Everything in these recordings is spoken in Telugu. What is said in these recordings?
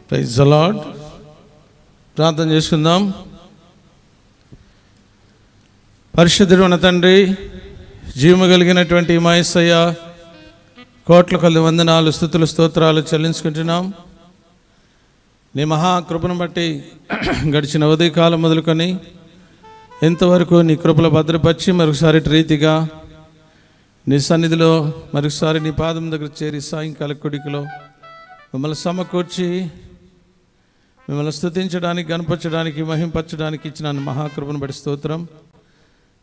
Praise the lord. ప్రార్థన చేసుకుందాం. పరిశుద్ధుడైన తండ్రి, జీవము కలిగినటువంటి మా యేసయ్య, కోట్ల కొద్ది వందనాలు, స్తుతులు, స్తోత్రాలు చెల్లించుకుంటున్నాం. నీ మహాకృపను బట్టి గడిచిన ఉదయకాలం మొదలుకొని ఎంతవరకు నీ కృపలో భద్రపరిచి మరొకసారి రీతిగా నీ సన్నిధిలో మరొకసారి నీ పాదం దగ్గర చేరి సాయంకాల కొడికలో మిమ్మల్ని సమకూర్చి మిమ్మల్ని స్తుతించడానికి, గణపరచడానికి, మహింపరచడానికి ఇచ్చిన మహాకృపను బట్టి స్తోత్రం.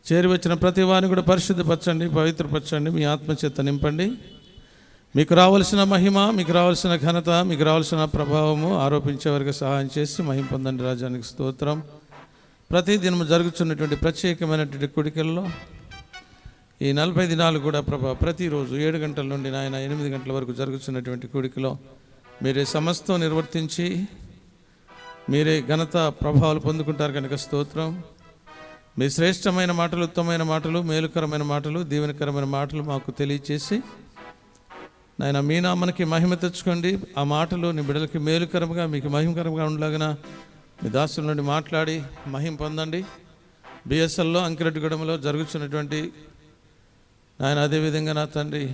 చేరి వచ్చిన ప్రతి వారిని కూడా పరిశుద్ధపరచండి, పవిత్రపరచండి, మీ ఆత్మచేత నింపండి. మీకు రావాల్సిన మహిమ, మీకు రావాల్సిన ఘనత, మీకు రావాల్సిన ప్రభావము ఆరోపించే వరకు సహాయం చేసి మహిమ పొందండి. రాజానికి స్తోత్రం. ప్రతి దినము జరుగుతున్నటువంటి ప్రత్యేకమైనటువంటి కుడికల్లో ఈ 40 దినాలు కూడా ప్రతిరోజు 7 గంటల నుండి నాయన 8 గంటల వరకు జరుగుతున్నటువంటి కూడికలో మీరే సమస్తం నిర్వర్తించి మీరే ఘనత ప్రభావాలు పొందుకుంటారు కనుక స్తోత్రం. మీ శ్రేష్టమైన మాటలు, ఉత్తమమైన మాటలు, మేలుకరమైన మాటలు, దీవెనకరమైన మాటలు మాకు తెలియచేసి నాయన మీ నామానికి మహిమ తెచ్చుకోండి. ఆ మాటలు నీ బిడ్డలకి మేలుకరంగా, మీకు మహిమకరంగా ఉండలాగిన మీ దాసుల నుండి మాట్లాడి మహిమ పొందండి. బిఎస్ఎల్లో అంకిరెడ్డిగూడెంలో జరుగుతున్నటువంటి నాయన, అదేవిధంగా నా తండ్రి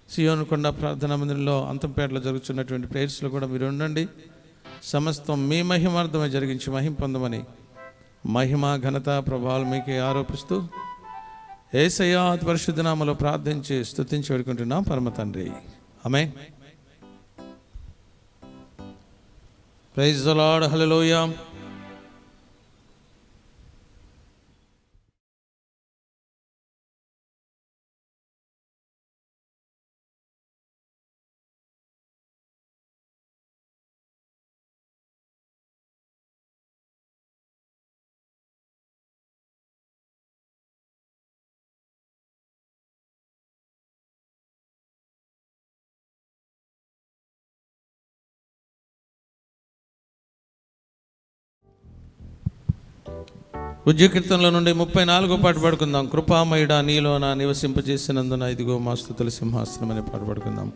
సియోను కొండ ప్రార్థనా మందిరంలో అంతంపేటలో జరుగుతున్నటువంటి ప్రేయర్స్లో కూడా మీరు ఉండండి. సమస్తం మీ మహిమార్థమే జరిగించి మహిమ పొందమని మహిమ, ఘనత, ప్రభావాలు మీకే ఆరోపిస్తూ యేసయ్య అతి పరిశుద్ధ నామములో ప్రార్థించి స్తుతించి వేడుకుంటున్నాం పరమ తండ్రి. Amen. Praise the lord. Hallelujah. ఉజ్జ కీర్తనలో నుండి 34వ పాట పాడుకుందాం. కృపామయుడా నీలో నా నివసింపజేసినందున ఇదిగో మా స్తుతుల సింహాసనం అనే పాట పాడుకుందాం.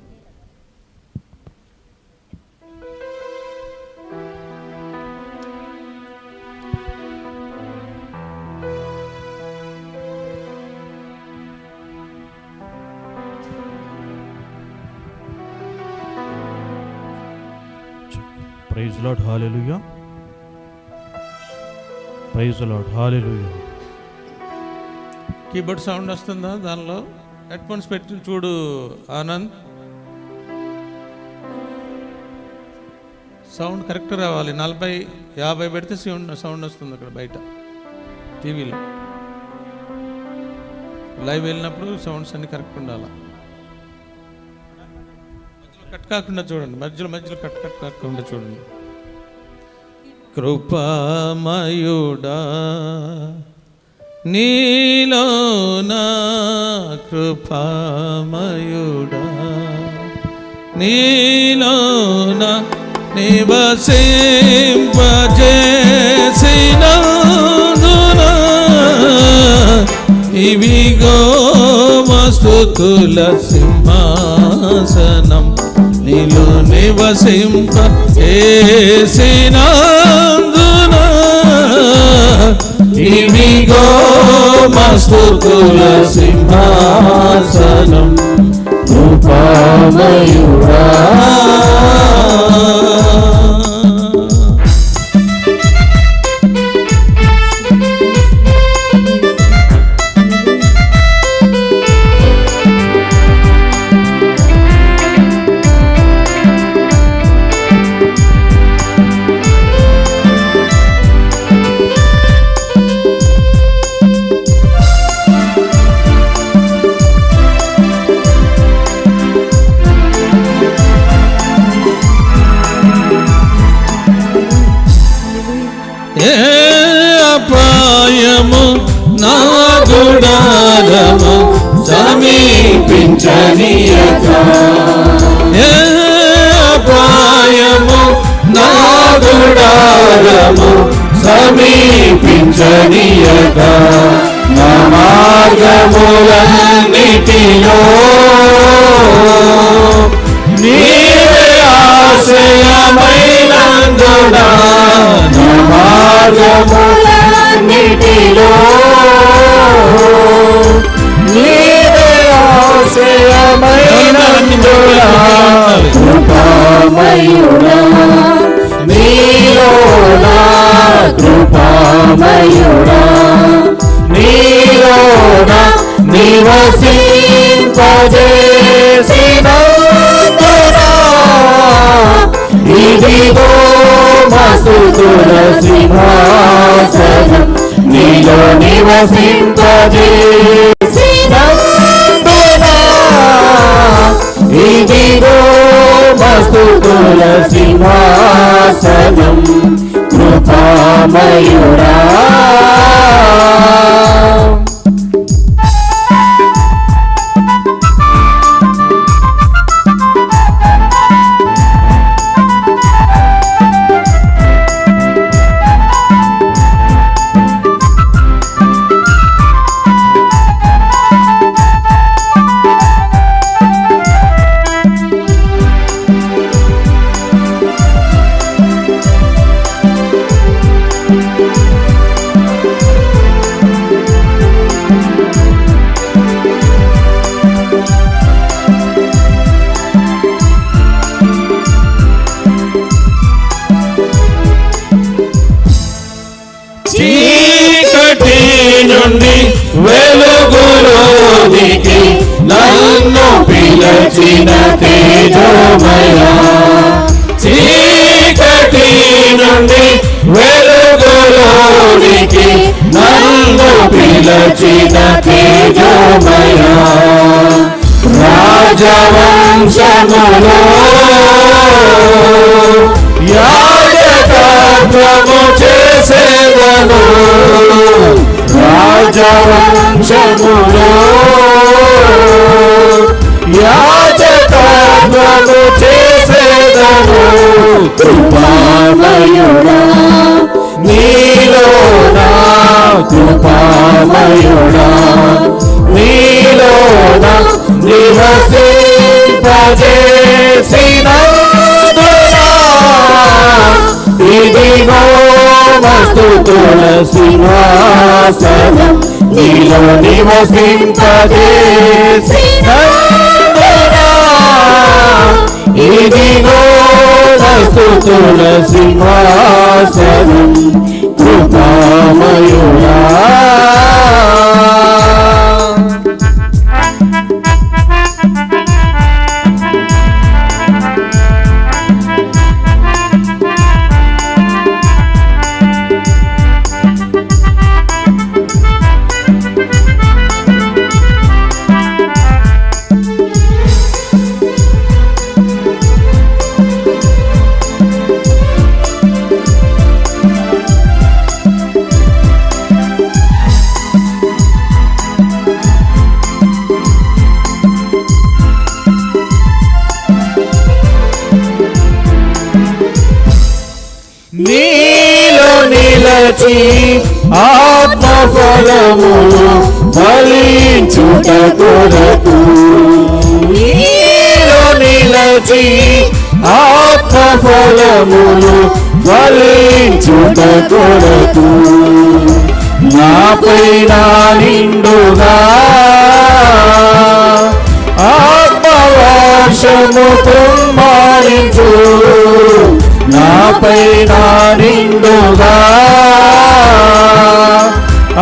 Praise lord. Hallelujah. Praise lord. Hallelujah. Keyboard sound వస్తుందా? దానిలో హెడ్ ఫోన్స్ పెట్టి చూడు ఆనంద్. సౌండ్ కరెక్ట్ రావాలి. 40-50 పెడితే సౌండ్ వస్తుంది అక్కడ బయట టీవీలో. లైవ్ వెళ్ళినప్పుడు సౌండ్స్ అన్ని కరెక్ట్ ఉండాలి. మధ్యలో కట్ కాకుండా చూడండి, మధ్యలో కట్ కాకుండా చూడండి. కృపామయుడా నీలో నా, కృపామయుడా నీలో నా నివసింపజేసినందున ఇవిగో మా స్తుతుల సింహాసనం నీలో నివసింపజేసినందున ఇవిగో మా స్తుతుల సింహాసనం కృపామయుడా. అపాయము నా గుడారము సమీపించనీయక, అపాయము నా గుడారము సమీపించనీయక, నా మార్గములన్నిటిలో నీవే ఆశ్రయమైన మార్గములన్నిటిలో నీవే ఆశ్రయమైనందునా కృపామయుడా నీలోనా కృపామయుడా నీలోనా నివసింపజేసినందునా ఇదిగో మస్తుతుల సింహాసనం నీలో నివసింపజేసినందునా ఇదిగో మస్తుతుల సింహాసనం కృపామయుడా చీకటి నుండి వెలుగులోనికి నన్ను పిలచిన తేజోమయ చీకటి నుండి వెలుగులోనికి నన్ను పిలచిన తేజోమయ రాజవంశములో యాజకత్వము చేసేదను రాజవంశములో యాజకత్వము చేసేదను కృపామయుడా నీలోనా కృపామయుడా నీలోనా నివసింపజేసినందునా ఇదిగో మస్తుతుల సింహాసనం నీలో నివసింపజేసినందునా ఇదిగో మస్తుతుల సింహాసనం కృపామయుడా నీలో నిలచి ఆత్మఫలములు ఫలించుట కొరకు నీలో నిలచి ఆత్మఫలములు ఫలించుట కొరకు నాపైన నిండుగా ఆత్మవర్షము కుమ్మరించు నాపైన నిండుగా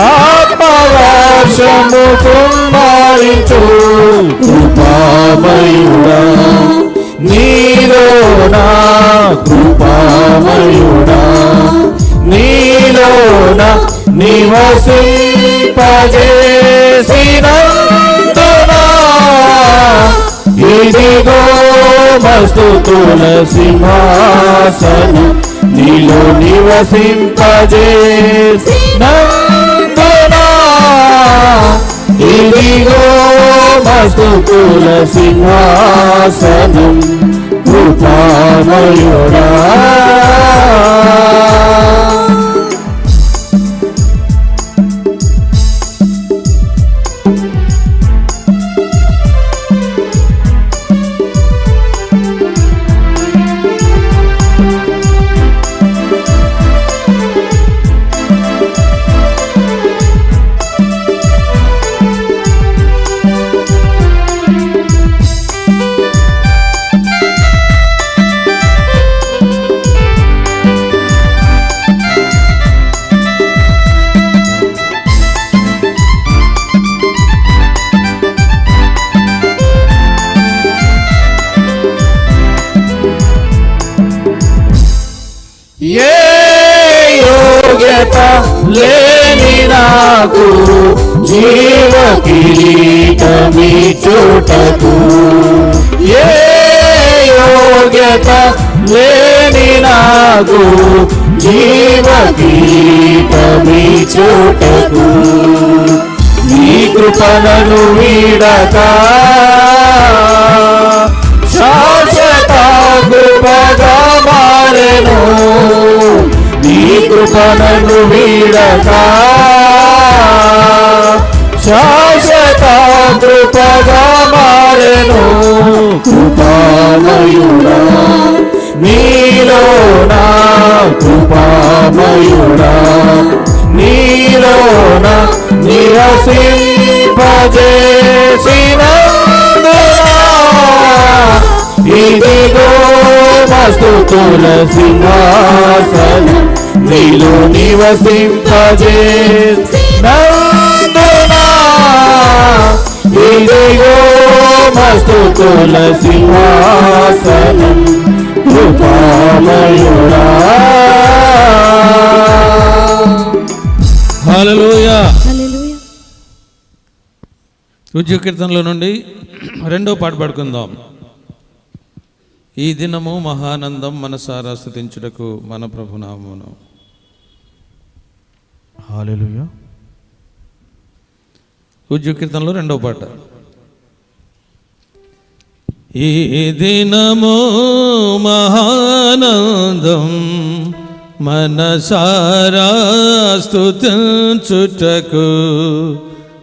ఆత్మవర్షము కుమ్మరించు కృపామయుడా నీలోనా కృపామయుడా నీలోనా నివసింపజేసినందునా ఇదిగో మస్తుతుల సింహాసనం నీలో నివసింపజేసినందునా ఇదిగో మస్తుతుల సింహాసనం కృపామయుడా యోగ్యత లేని నాకు జీవ కిరీటమి చూటకు, ఏ యోగ్యత లేని నాకు జీవ కిరీటమి చూటకు, నీ కృపణను వీడక శాశ్వత కృపగా మారెను, నీ కృపణను వీడక శాశ్వత కృపగా మారెను. కృపామయుడా నీలో నా, కృపామయుడా నీలో నా నిరసింపజేసినందునా ఇదిగో మస్తుతుల సింహాసనం నీలో నివసింపజేసినందునా, ఇదిగో మస్తుతుల సింహాసనం కృపామయుడా. హల్లెలూయా. హల్లెలూయా. ఉజ్జు కీర్తనలో నుండి రెండో పాట పాడుకుందాం. ఈ దినము మహానందం మనసారా స్తుతించుటకు మన ప్రభునామమును. హల్లెలూయా. ఉజ్జు కీర్తనలో రెండో పాట. ఈ దినము మహానందం మనసారా స్తుతించుటకు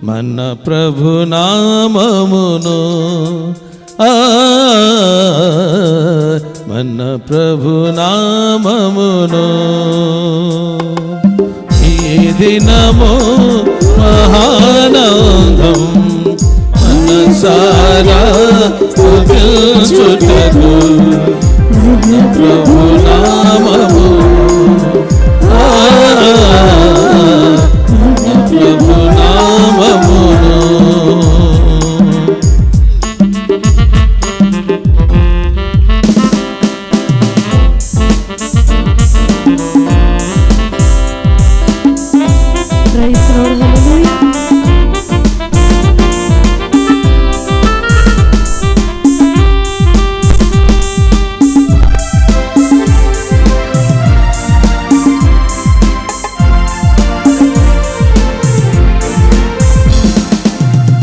మన ప్రభునామమును, మన ప్రభునామమును. ఈ దినము మహానందం మనసారా స్తుతించుటకు మన ప్రభునామమును, మన ప్రభునామమును. Praise lord. హల్లెలూయా.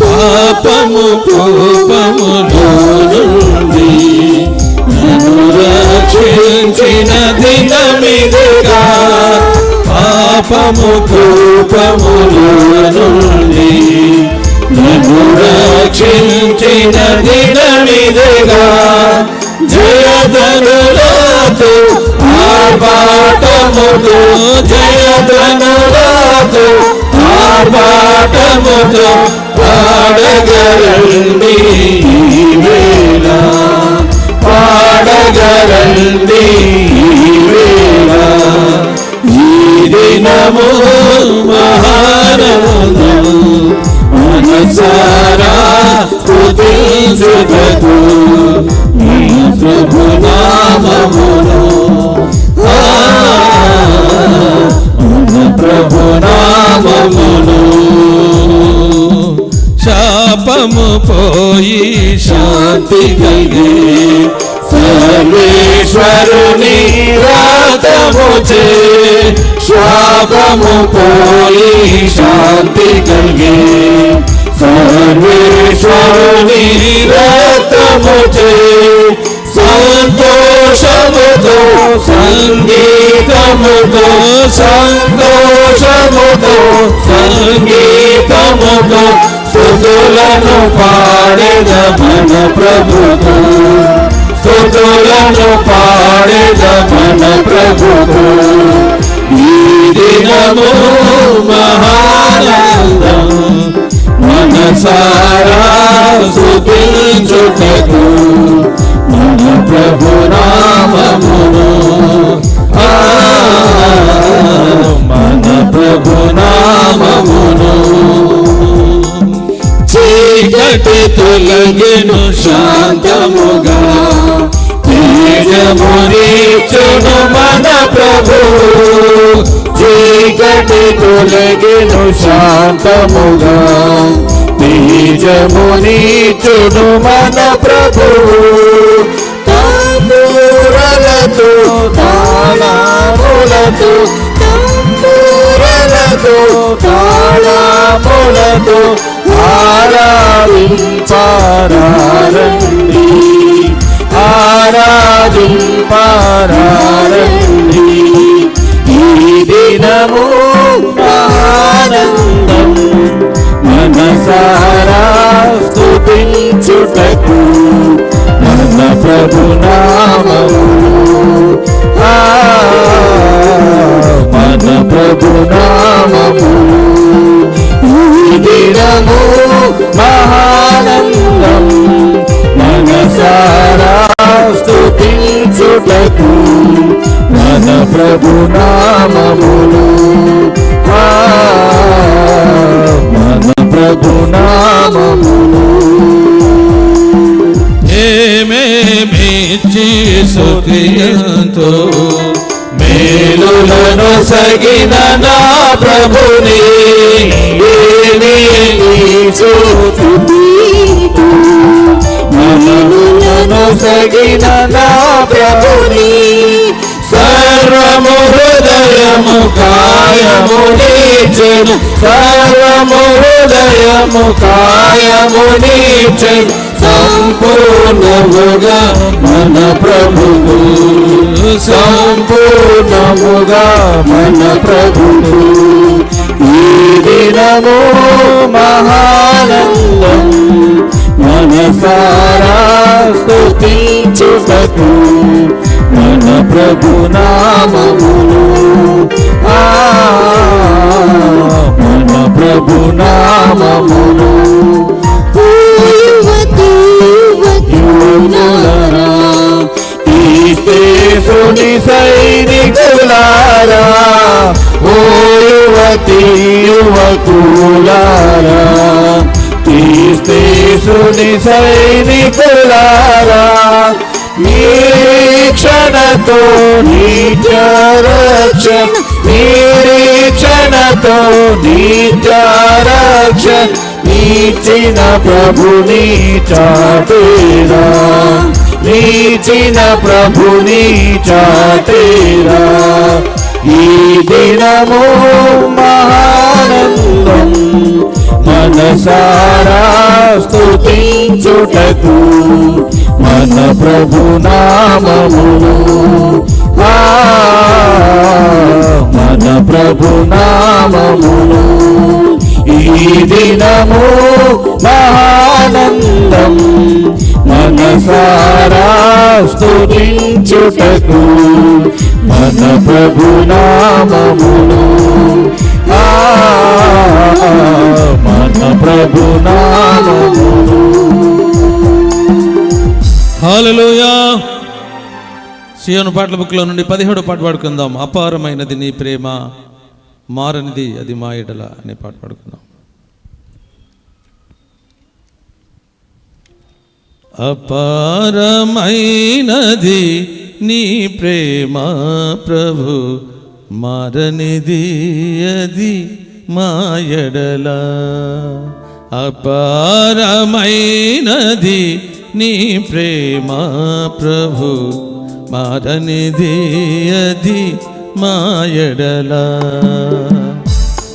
పాపము కోపములో నుండి నన్ను రక్షించిన దినమిదిగా, పాపము కోపములో నుండి నన్ను రక్షించిన దినమిదిగా, జయధనులతో ఆర్భాటముతో, జయధనులతో ఆర్భాటముతో పాడగరండి ఈ వేళ, పాడగరండి ఈ వేళ. ఈ దినము మహానందం మనసారా స్తుతించుటకు నీ ప్రభునామమును, మన ప్రభునామమును. శాపము పోయి శాంతి కలిగే, సర్వేశ్వరుని రాతముచే శాపము పోయి శాంతి కలిగే, సర్వేశ్వరుని రాతముచే సంతోషముతో సంగీతముతో, సంతోషముతో సంగీతముతో స్తుతులను పాడెద మన ప్రభుకు, స్తుతులను పాడెద మన ప్రభుకు. ఈ దినము మహానందం మనసారా స్తుతించుటకు మన ప్రభునామమును, మన ప్రభునామమును. చీకటి తొలగెను శాంతముగా, తేజమునిచ్చును మన ప్రభు, చీకటి తొలగెను శాంతముగా, తేజమునిచ్చును మన ప్రభువు. తంబూరలతో తాళములతో, తంబూరలతో తాళములతో ఆరాధింపారండి, ఆరాధింపారండి. ఈ దినము ఆనందం మనసారా స్తుతించుటకు మన ప్రభు నామము, మన ప్రభు నామము. ఈ దినము మహానందం మనసారా స్తుతించుటకు మన ప్రభు నామములు, మన ప్రభు నామములు. ఏమేమిచ్చి స్తుతియంతో మేలులను సగిన నా ప్రభుని, మేలులను సగిన నా ప్రభుని. సర్వము హృదయము కాయము నీచెను, సర్వము హృదయము కాయము నీచెను. సంపూర్ణముగా మన ప్రభువు, సంపూర్ణముగా మన ప్రభువు. ఈ దినము మహానందం మనసారా స్తుతించుటకు మన ప్రభు నామములు, మన ప్రభు నామములు. క్రీస్తుని సైనికులారా, ఓ యువతి యువకులారా, క్రీస్తుని సైనికులారా, నిరీక్షణతో నిత్య రక్షణ, నిరీక్షణతో నిత్య రక్షణ నీచిన ప్రభుని చాటేరా, నీచిన ప్రభుని చాటేరా. ఈ దినము మహానందం మనసారా స్తుతించుటకు మన ప్రభు నామములు, మన ప్రభు నామములు. ఈ దినము మహానందం మనసారా స్తుతించుటకు మన ప్రభు నామములు, మన ప్రభు నామములు. హల్లెలూయా. సీయోను పాటల బుక్లో నుండి 17వ పాట పాడుకుందాం. అపారమైనది నీ ప్రేమ, మారనిది అది మా ఎడల అనే పాట పాడుకుందాం. అపారమైనది నీ ప్రేమ ప్రభు, మారనిది అది మా ఎడల. అపారమైనది నీ ప్రేమ ప్రభు, మారనిది అది మా ఎడల.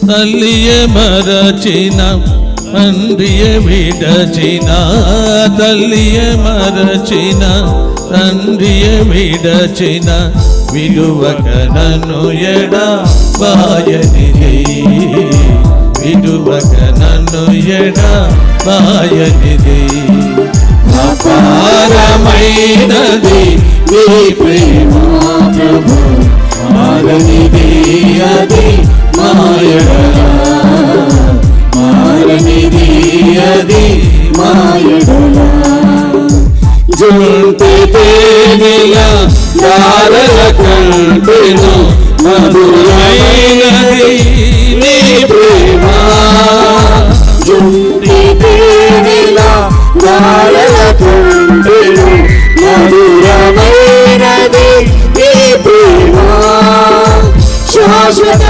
తల్లియ మరచిన తండ్రియ విడచిన, తల్లియ మరచిన తండ్రియ విడచిన, విలువక నన్ను ఎడబాయనిది, విలువక నన్ను ఎడబాయనిది. అపారమైనది నీ ప్రేమ ప్రభు, మారనిది అది మా ఎడల, మారనిది అది మా ఎడల. జుంటి తేనెల దారల కంటెను, మధురైనది నీ ప్రేమ. జుంటి తేనెల దారల కంటెను, మధురమైనది నీ ప్రేమ. శాశ్వత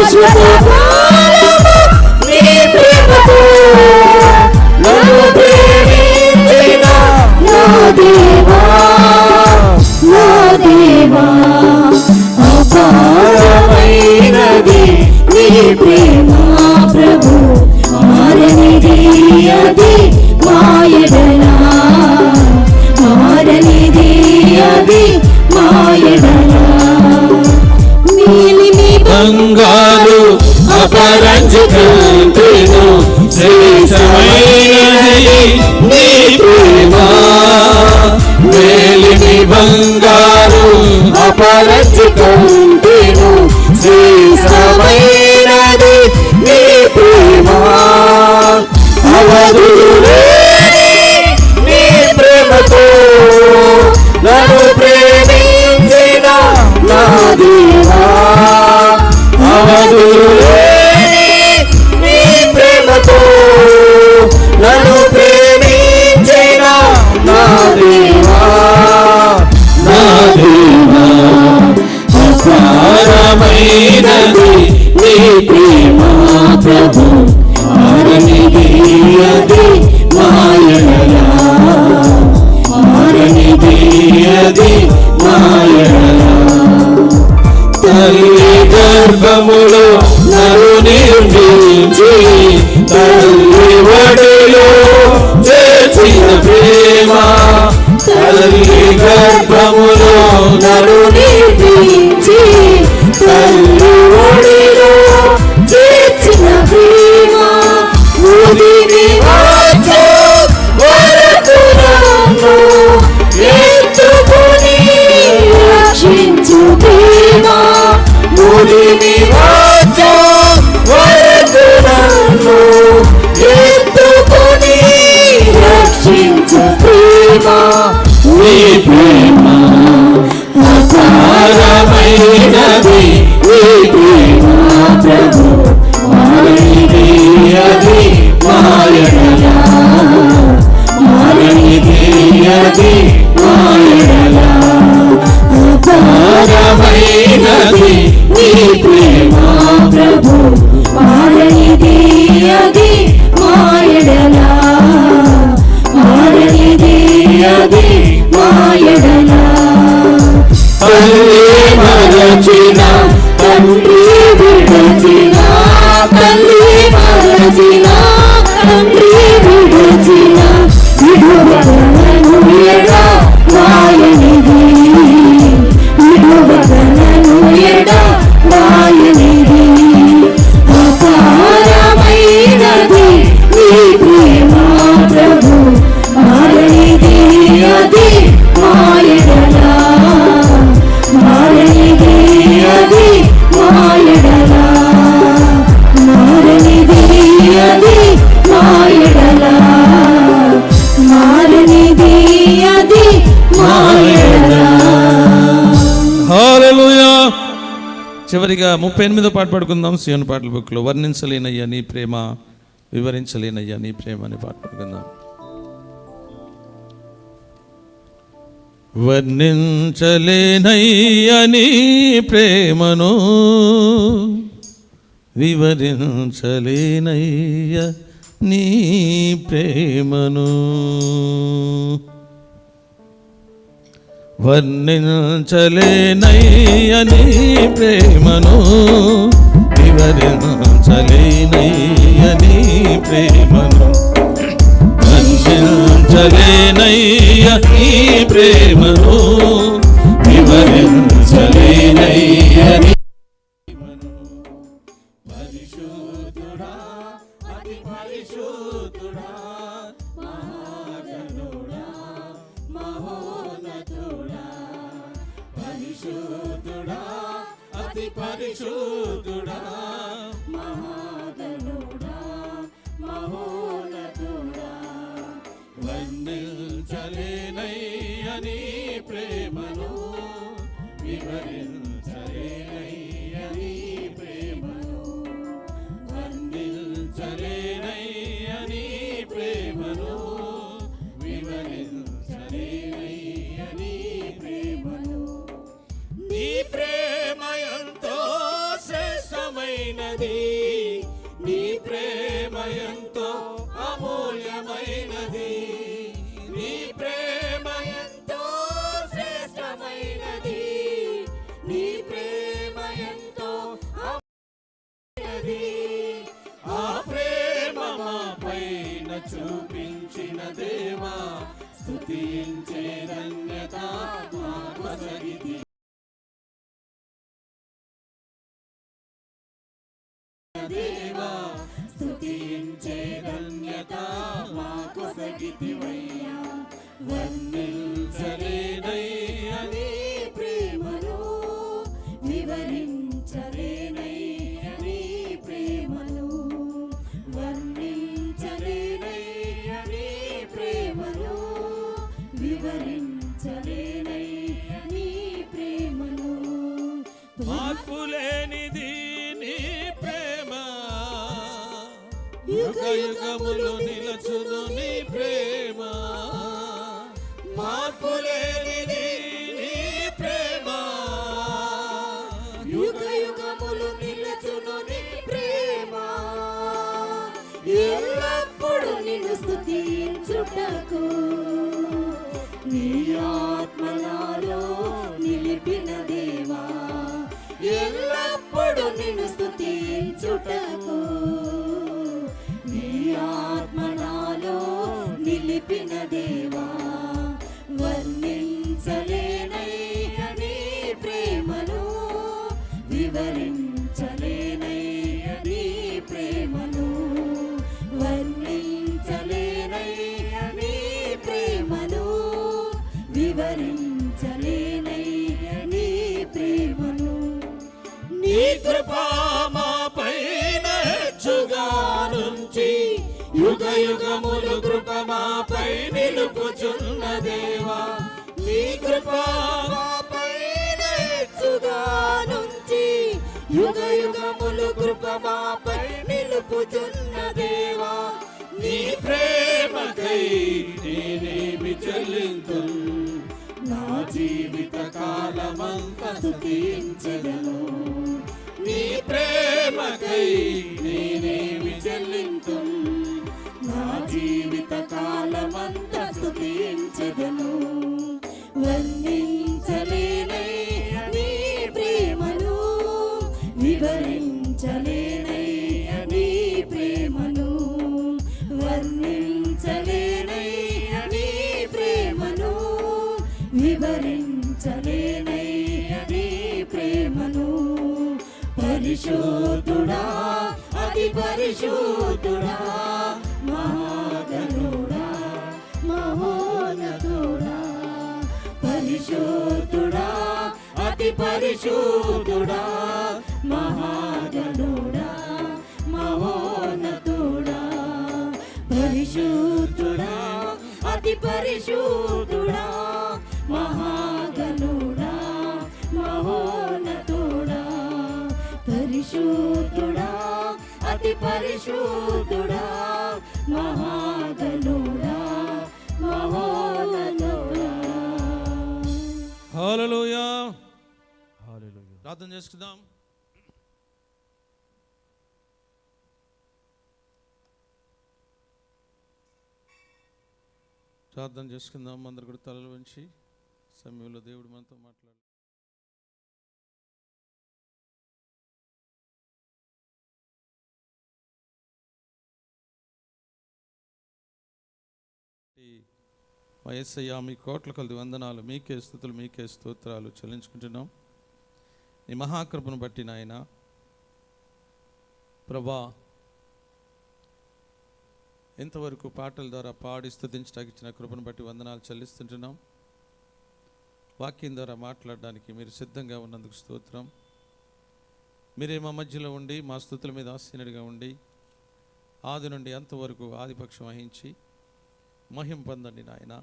శాశ్వతకాలము నీ ప్రేమతో నన్ను ప్రేమించిన నా దేవా, నా దేవా. అపారమైనది నీ ప్రేమ ప్రభు, మారనిది అది మాయడలా, మారనిది అది మాయడలా. మేలిమి బంగారు అపరంజితంతేను శ్రేష్టమైనది నీ ప్రేమ. మేలిమి బంగారు అపరంజితంతేను శ్రేష్టమైనది నీ ప్రేమ. అవధులేని నీ ప్రేమతో నన్ను ప్రేమించిన నా దేవా, అవధులేని నీ ప్రేమతో నన్ను ప్రేమించిన నా దేవా, నా దేవా. అపారమైనది నీ ప్రేమ ప్రభు, మారనిది అది మాయడలా, మారనిది అది మాయడలా. తల్లి గర్భములో నన్ను నిర్మించి తల్లి ఒడిలో చేర్చిన ప్రేమ. తల్లి గర్భములో నన్ను నిర్మించి తల్లి ఒడిలో చేర్చిన ప్రేమ. ఉదిమి వచ్చే వరకు నన్ను ఎత్తుకొని రక్షించు ప్రేమ. ఉదిమి వచ్చే వరకు నన్ను ఎత్తుకొని రక్షించు ప్రేమ. నీ ప్రేమ అపారమైనది నీ ప్రేమ ప్రభు, మారనిది అది మాయడలా, మారనిది అది మాయడలా. అపారమైనది నీ ప్రేమ ప్రభు, మారనిది అది మాయడలా, మారనిది అది మాయడలా. తల్లి మరచిన తండ్రి విడచిన, తల్లి మరచిన తండ్రి విడచిన, విడువగలను ఎడా మాయనిది, విడువగలను ఎడా మాయనిది. అపారమైనది నీ ప్రేమ ప్రభు, మారనిది అది మాయడలా, మారనిది అది మాయడలా, మారనిది అది మాయడలా, మారనిది అది మాయడలా. హల్లెలూయా. చివరిగా 38వ పాట పాడుకుందాం. సీయోను పాటల బుక్లో వర్ణించలేనయ్యా నీ ప్రేమ, వివరించలేనయ్యా నీ ప్రేమ అనే పాట పాడుకుందాం. వర్ణించలేనయ్యా నీ ప్రేమను, వివరించలేనయ్యా నీ ప్రేమను. వర్ణించలేనయ్యా నీ ప్రేమను, వివరించలేనయ్యా నీ ప్రేమను. వర్ణించలేనయ్యా నీ ప్రేమను, వివరించలేనయ్యా నీ ప్రేమను. పరిశుద్ధుడా, అతి పరిశుద్ధుడా, మహాగణుడా, మహోన్నతుడా. పరిశుద్ధుడా, అతి పరిశుద్ధుడా, మహాగణుడా, మహోన్నతుడా. వర్ణించలేనయ్యా నీ ప్రేమను, వివరించలేనయ్యా నీ ప్రేమను. వర్ణించలేనయ్యా నీ ప్రేమను, వివరించలేనయ్యా నీ ప్రేమను. నీ ప్రేమ ఎంతో శ్రేష్టమై శ్రేష్టమైనది, నీ ప్రేమ ఎంతో అమూల్యమైనది, నీ ప్రేమ ఎంతో శ్రేష్టమైనది, నీ ప్రేమ ఎంతో అమూల్యమైనది. ఆ ప్రేమ మా పైన చూపించిన దేవా, స్తుతించే ధన్యత మాకు కలిగితి. దేవా, స్తుతించే ధన్యత మాకు కలిగితివయ్యా. వర్ణించలేనయ్యా నీ ప్రేమను, వివరించలేనయ్యా నీ ప్రేమను, వర్ణించలేనయ్యా నీ ప్రేమను, వివరించలేనయ్యా నీ ప్రేమను. మార్పులేనిది నీ ప్రేమ, యుగ యుగములు నిలచును నీ ప్రేమ. మార్పులేనిది నీ ప్రేమ, యుగ యుగములు నిలచును నీ ప్రేమ. ఎల్లప్పుడు నిన్ను స్తుతించుటకు నీ ఆత్మ నాలో నిలిపిన దేవా, ఎల్లప్పుడు నిన్ను స్తుతించుటకు నీ ఆత్మ నాలో నిలిపిన దేవా. వర్ణించలేనయ్యా నీ ప్రేమను, వివరించలేనయ్యా నీ ప్రేమను, వర్ణించలేనయ్యా నీ ప్రేమను, వివరించలేనయ్యా నీ ప్రేమను. నీ కృపా మా పైన హెచ్చుగా నుంచి, యుగ యుగములు కృప మాపై నిలుపుచున్న దేవా. నీ కృపా మా పైన హెచ్చుగా నుంచి, యుగ యుగములు కృప మాపై నిలుపుచున్న దేవా. నీ ప్రేమకై నేనేమి చెల్లింతు, నా జీవిత కాలమంతా స్తుతించెదను. నీ ప్రేమకై నేనేమి చెల్లింతు, నా జీవిత కాలమంతా స్తుతించెదను. వర్ణించలేనయ్యా నీ ప్రేమను, వివరించలేనయ్యా నీ ప్రేమను, వర్ణించలేనయ్యా నీ ప్రేమను, వివరించలేనయ్యా నీ ప్రేమను. పరిశుద్ధుడా, అతి పరిశుద్ధుడా, మహాగణుడా, మహోన్నతుడా. పరిశుద్ధుడా, అతి పరిశుద్ధుడా, మహాగణుడా, మహోన్నతుడా. పరిశుద్ధుడా, అతి పరిశుద్ధుడా, మహాగణుడా, మహోన్నతుడా. పరిశుద్ధుడా, అతి పరిశుద్ధుడా, మహాగణుడా, మహోన్నతుడా. హల్లెలూయా. హల్లెలూయా. ప్రార్థన చేసుకుందాం. ప్రార్థన చేసుకుందాం. అందరు కూడా తలలు వంచి సమయంలో దేవుడు మనతో మాట్లాడు. మా యేసయ్య, మీ కోట్ల కొలది వందనాలు, మీకే స్తుతులు, మీకే స్తోత్రాలు చెల్లించుకుంటున్నాం. నీ మహాకృపను బట్టి నాయన ప్రభా, ఇంతవరకు పాటల ద్వారా పాడి స్తుతించడానికి ఇచ్చిన కృపను బట్టి వందనాలు చెల్లిస్తుంటున్నాం. వాక్యం ద్వారా మాట్లాడడానికి మీరు సిద్ధంగా ఉన్నందుకు స్తోత్రం. మీరే మా మధ్యలో ఉండి మా స్తుతుల మీద ఆసీనుడిగా ఉండి ఆది నుండి అంతవరకు ఆదిపక్షం వహించి మహిమ పొందండి నాయన.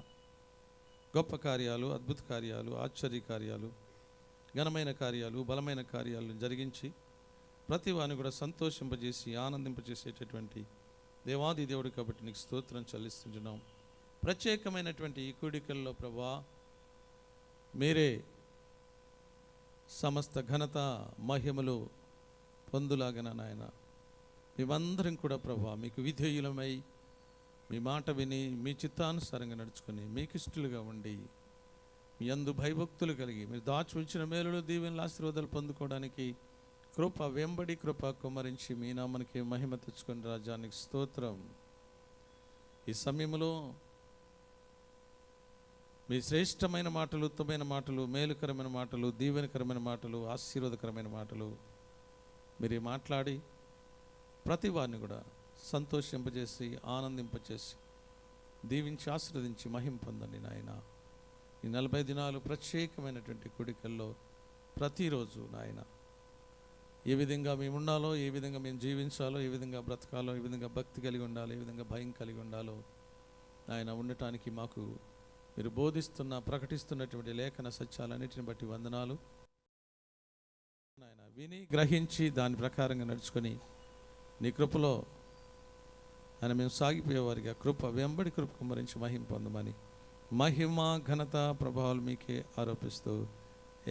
గొప్ప కార్యాలు, అద్భుత కార్యాలు, ఆశ్చర్య కార్యాలు, ఘనమైన కార్యాలు, బలమైన కార్యాలను జరిగించి ప్రతి వారిని కూడా సంతోషింపజేసి ఆనందింపజేసేటటువంటి దేవాది దేవుడు కాబట్టి నీకు స్తోత్రం చెల్లిస్తున్నాం. ప్రత్యేకమైనటువంటి ఈ కూడికల్లో ప్రభా, మీరే సమస్త ఘనత మహిమలు పొందులాగన నాయన మేమందరం కూడా ప్రభా మీకు విధేయులమై మీ మాట విని మీ చిత్తానుసారంగా నడుచుకొని మీకు ఇష్టలుగా ఉండి మీ యందు భయభక్తులు కలిగి మీరు దాచి ఉంచిన మేలులు దీవెనలు ఆశీర్వాదాలు పొందుకోవడానికి కృప వెంబడి కృప కుమ్మరించి మీ నామానికి మహిమ తెచ్చుకొని రాజ్యానికి స్తోత్రం. ఈ సమయంలో మీ శ్రేష్టమైన మాటలు, ఉత్తమైన మాటలు, మేలుకరమైన మాటలు, దీవెనకరమైన మాటలు, ఆశీర్వాదకరమైన మాటలు మీరు మాట్లాడి ప్రతి వారిని కూడా సంతోషింపజేసి ఆనందింపజేసి దీవించి ఆశీర్వదించి మహిమ పొందండి నాయన. ఈ 40 దినాలు ప్రత్యేకమైనటువంటి కోడికల్లో ప్రతిరోజు నాయన ఏ విధంగా మేము ఉండాలో, ఏ విధంగా మేము జీవించాలో, ఏ విధంగా బ్రతకాలో, ఏ విధంగా భక్తి కలిగి ఉండాలో, ఏ విధంగా భయం కలిగి ఉండాలో నాయన ఉండటానికి మాకు మీరు బోధిస్తున్న ప్రకటిస్తున్నటువంటి లేఖన సత్యాలన్నిటిని బట్టి వందనాలు నాయన. విని గ్రహించి దాని ప్రకారంగా నడుచుకొని నీ కృపలో ఆయన మేము సాగిపోయేవారిగా కృప వెంబడి కృప కుమ్మరించి మహిమ పొందమని మహిమ ఘనత ప్రభావాలు మీకే ఆరోపిస్తూ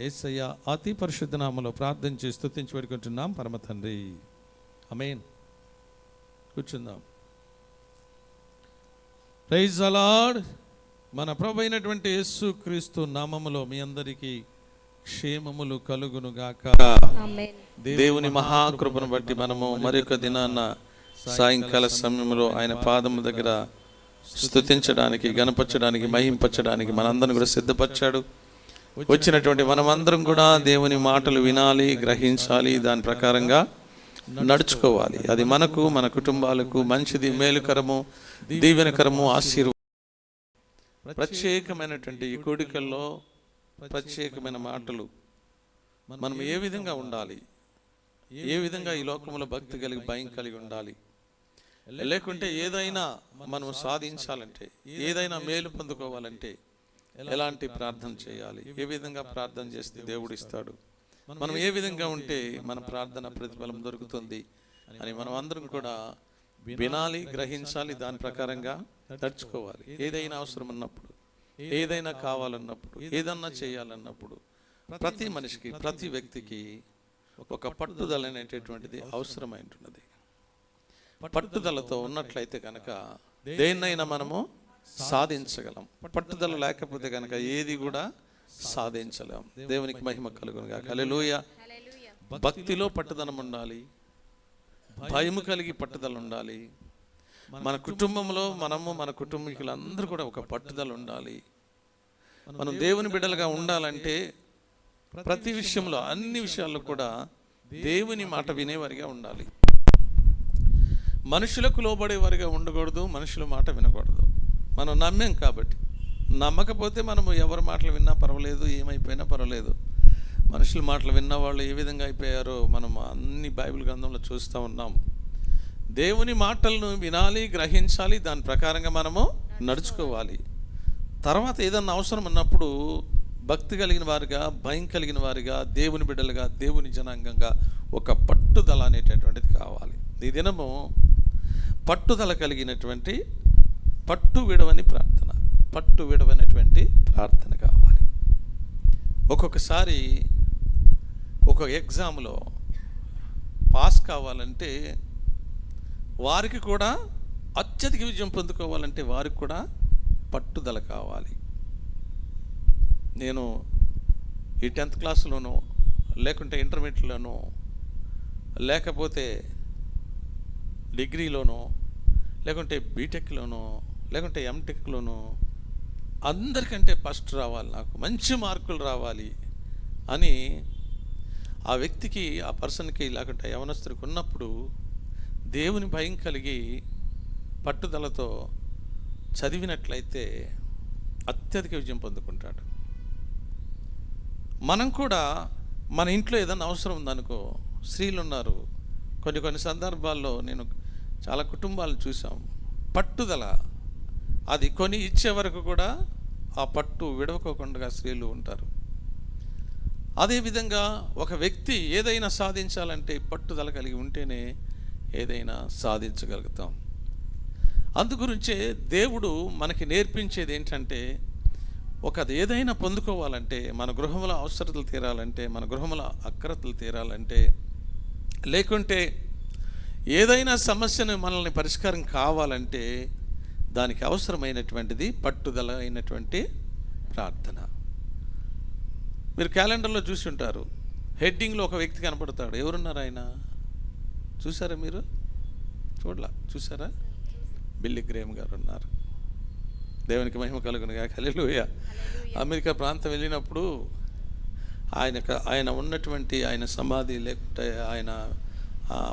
యేసయ్య అతి పరిశుద్ధ నామములో ప్రార్థన చేసి స్తుతించి పెట్టుకుంటున్నాం పరమ తండ్రి. ఆమేన్. కూర్చుందాం. Praise the lord. మన ప్రభు అయినటువంటి యేసు క్రీస్తు నామములో మీ అందరికీ క్షేమములు కలుగును గాక. ఆమేన్. దేవుని మహాకృపను బట్టి మనము మరొక దినాన్న సాయంకాల సమయంలో ఆయన పాదము దగ్గర స్తుతించడానికి, గణపరచడానికి, మహింపరచడానికి మనందరం కూడా సిద్ధపరిచాడు. వచ్చినటువంటి మనమందరం కూడా దేవుని మాటలు వినాలి, గ్రహించాలి, దాని ప్రకారంగా నడుచుకోవాలి. అది మనకు, మన కుటుంబాలకు మంచిది, మేలుకరము, దీవెనకరము, ఆశీర్వాదం. ప్రత్యేకమైనటువంటి ఈ కోడికల్లో ప్రత్యేకమైన మాటలు మనం ఏ విధంగా ఉండాలి, ఏ విధంగా ఈ లోకంలో భక్తి కలిగి భయం కలిగి ఉండాలి, లేకుంటే ఏదైనా మనం సాధించాలంటే, ఏదైనా మేలు పొందుకోవాలంటే ఎలాంటి ప్రార్థన చేయాలి, ఏ విధంగా ప్రార్థన చేస్తే దేవుడు ఇస్తాడు, మనం ఏ విధంగా ఉంటే మన ప్రార్థన ప్రతిఫలం దొరుకుతుంది అని మనం అందరం కూడా వినాలి, గ్రహించాలి, దాని ప్రకారంగా నడుచుకోవాలి. ఏదైనా అవసరం ఉన్నప్పుడు, ఏదైనా కావాలన్నప్పుడు, ఏదన్నా చేయాలన్నప్పుడు ప్రతి మనిషికి, ప్రతి వ్యక్తికి ఒక పట్టుదల అనేటటువంటిది అవసరమైంటున్నది. పట్టుదలతో ఉన్నట్లయితే కనుక దేన్నైనా మనము సాధించగలం. పట్టుదల లేకపోతే కనుక ఏది కూడా సాధించలేం. దేవునికి మహిమ కలుగును గాక. హల్లెలూయా. భక్తిలో పట్టుదలం ఉండాలి, భయము కలిగి పట్టుదల ఉండాలి. మన కుటుంబంలో మనము, మన కుటుంబీకులందరూ కూడా ఒక పట్టుదల ఉండాలి. మనం దేవుని బిడ్డలుగా ఉండాలంటే ప్రతి విషయంలో, అన్ని విషయాల్లో కూడా దేవుని మాట వినేవారిగా ఉండాలి. మనుషులకు లోబడేవారిగా ఉండకూడదు, మనుషుల మాట వినకూడదు. మనం నమ్మాం కాబట్టి. నమ్మకపోతే మనము ఎవరి మాటలు విన్నా పర్వాలేదు, ఏమైపోయినా పర్వాలేదు. మనుషుల మాటలు విన్న వాళ్ళు ఏ విధంగా అయిపోయారో మనం అన్ని బైబిల్ గ్రంథంలో చూస్తూ ఉన్నాం. దేవుని మాటలను వినాలి, గ్రహించాలి, దాని ప్రకారంగా మనము నడుచుకోవాలి. తర్వాత ఏదన్నా అవసరం ఉన్నప్పుడు భక్తి కలిగిన వారుగా, భయం కలిగిన వారిగా, దేవుని బిడ్డలుగా, దేవుని జనాంగంగా ఒక పట్టుదల అనేటటువంటిది కావాలి. ఈ దినము పట్టుదల కలిగినటువంటి, పట్టు విడవని ప్రార్థన, పట్టు విడవనటువంటి ప్రార్థన కావాలి. ఒక్కొక్కసారి ఒక ఎగ్జామ్లో పాస్ కావాలంటే వారికి కూడా అత్యధిక విజయం పొందుకోవాలంటే వారికి కూడా పట్టుదల కావాలి. నేను ఈ 10th క్లాస్లోనో, లేకుంటే ఇంటర్మీడియట్లోనో, లేకపోతే డిగ్రీలోనో, లేకుంటే బీటెక్లోనో, లేకుంటే ఎంటెక్లోనో అందరికంటే ఫస్ట్ రావాలి, నాకు మంచి మార్కులు రావాలి అని ఆ వ్యక్తికి, ఆ పర్సన్కి, లేకుంటే యవనస్తుడికి ఉన్నప్పుడు దేవుని భయం కలిగి పట్టుదలతో చదివినట్లయితే అత్యధిక విజయం పొందుకుంటాడు. మనం కూడా మన ఇంట్లో ఏదైనా అవసరం ఉందనుకో, స్త్రీలు ఉన్నారు, కొన్ని సందర్భాల్లో నేను చాలా కుటుంబాలను చూసాం. పట్టుదల అది కొని ఇచ్చే వరకు కూడా ఆ పట్టు విడవకోకుండా స్త్రీలు ఉంటారు. అదేవిధంగా ఒక వ్యక్తి ఏదైనా సాధించాలంటే పట్టుదల కలిగి ఉంటేనే ఏదైనా సాధించగలుగుతాం. అందుగురించే దేవుడు మనకి నేర్పించేది ఏంటంటే, ఏదైనా పొందుకోవాలంటే, మన గృహంలో అవసరతలు తీరాలంటే, మన గృహంలో అక్రతలు తీరాలంటే లేకుంటే ఏదైనా సమస్యను మనల్ని పరిష్కారం కావాలంటే దానికి అవసరమైనటువంటిది పట్టుదల అయినటువంటి ప్రార్థన. మీరు క్యాలెండర్లో చూసి ఉంటారు, హెడ్డింగ్లో ఒక వ్యక్తి కనపడతాడు. ఎవరున్నారు ఆయన? చూసారా మీరు? చూసారా? బిల్లీ గ్రేమ్ గారు ఉన్నారు. దేవునికి మహిమ కలుగునుగాక. హల్లెలూయా. అమెరికా ప్రాంతం వెళ్ళినప్పుడు ఆయన ఉన్నటువంటి ఆయన సమాధి లేకుంటే ఆయన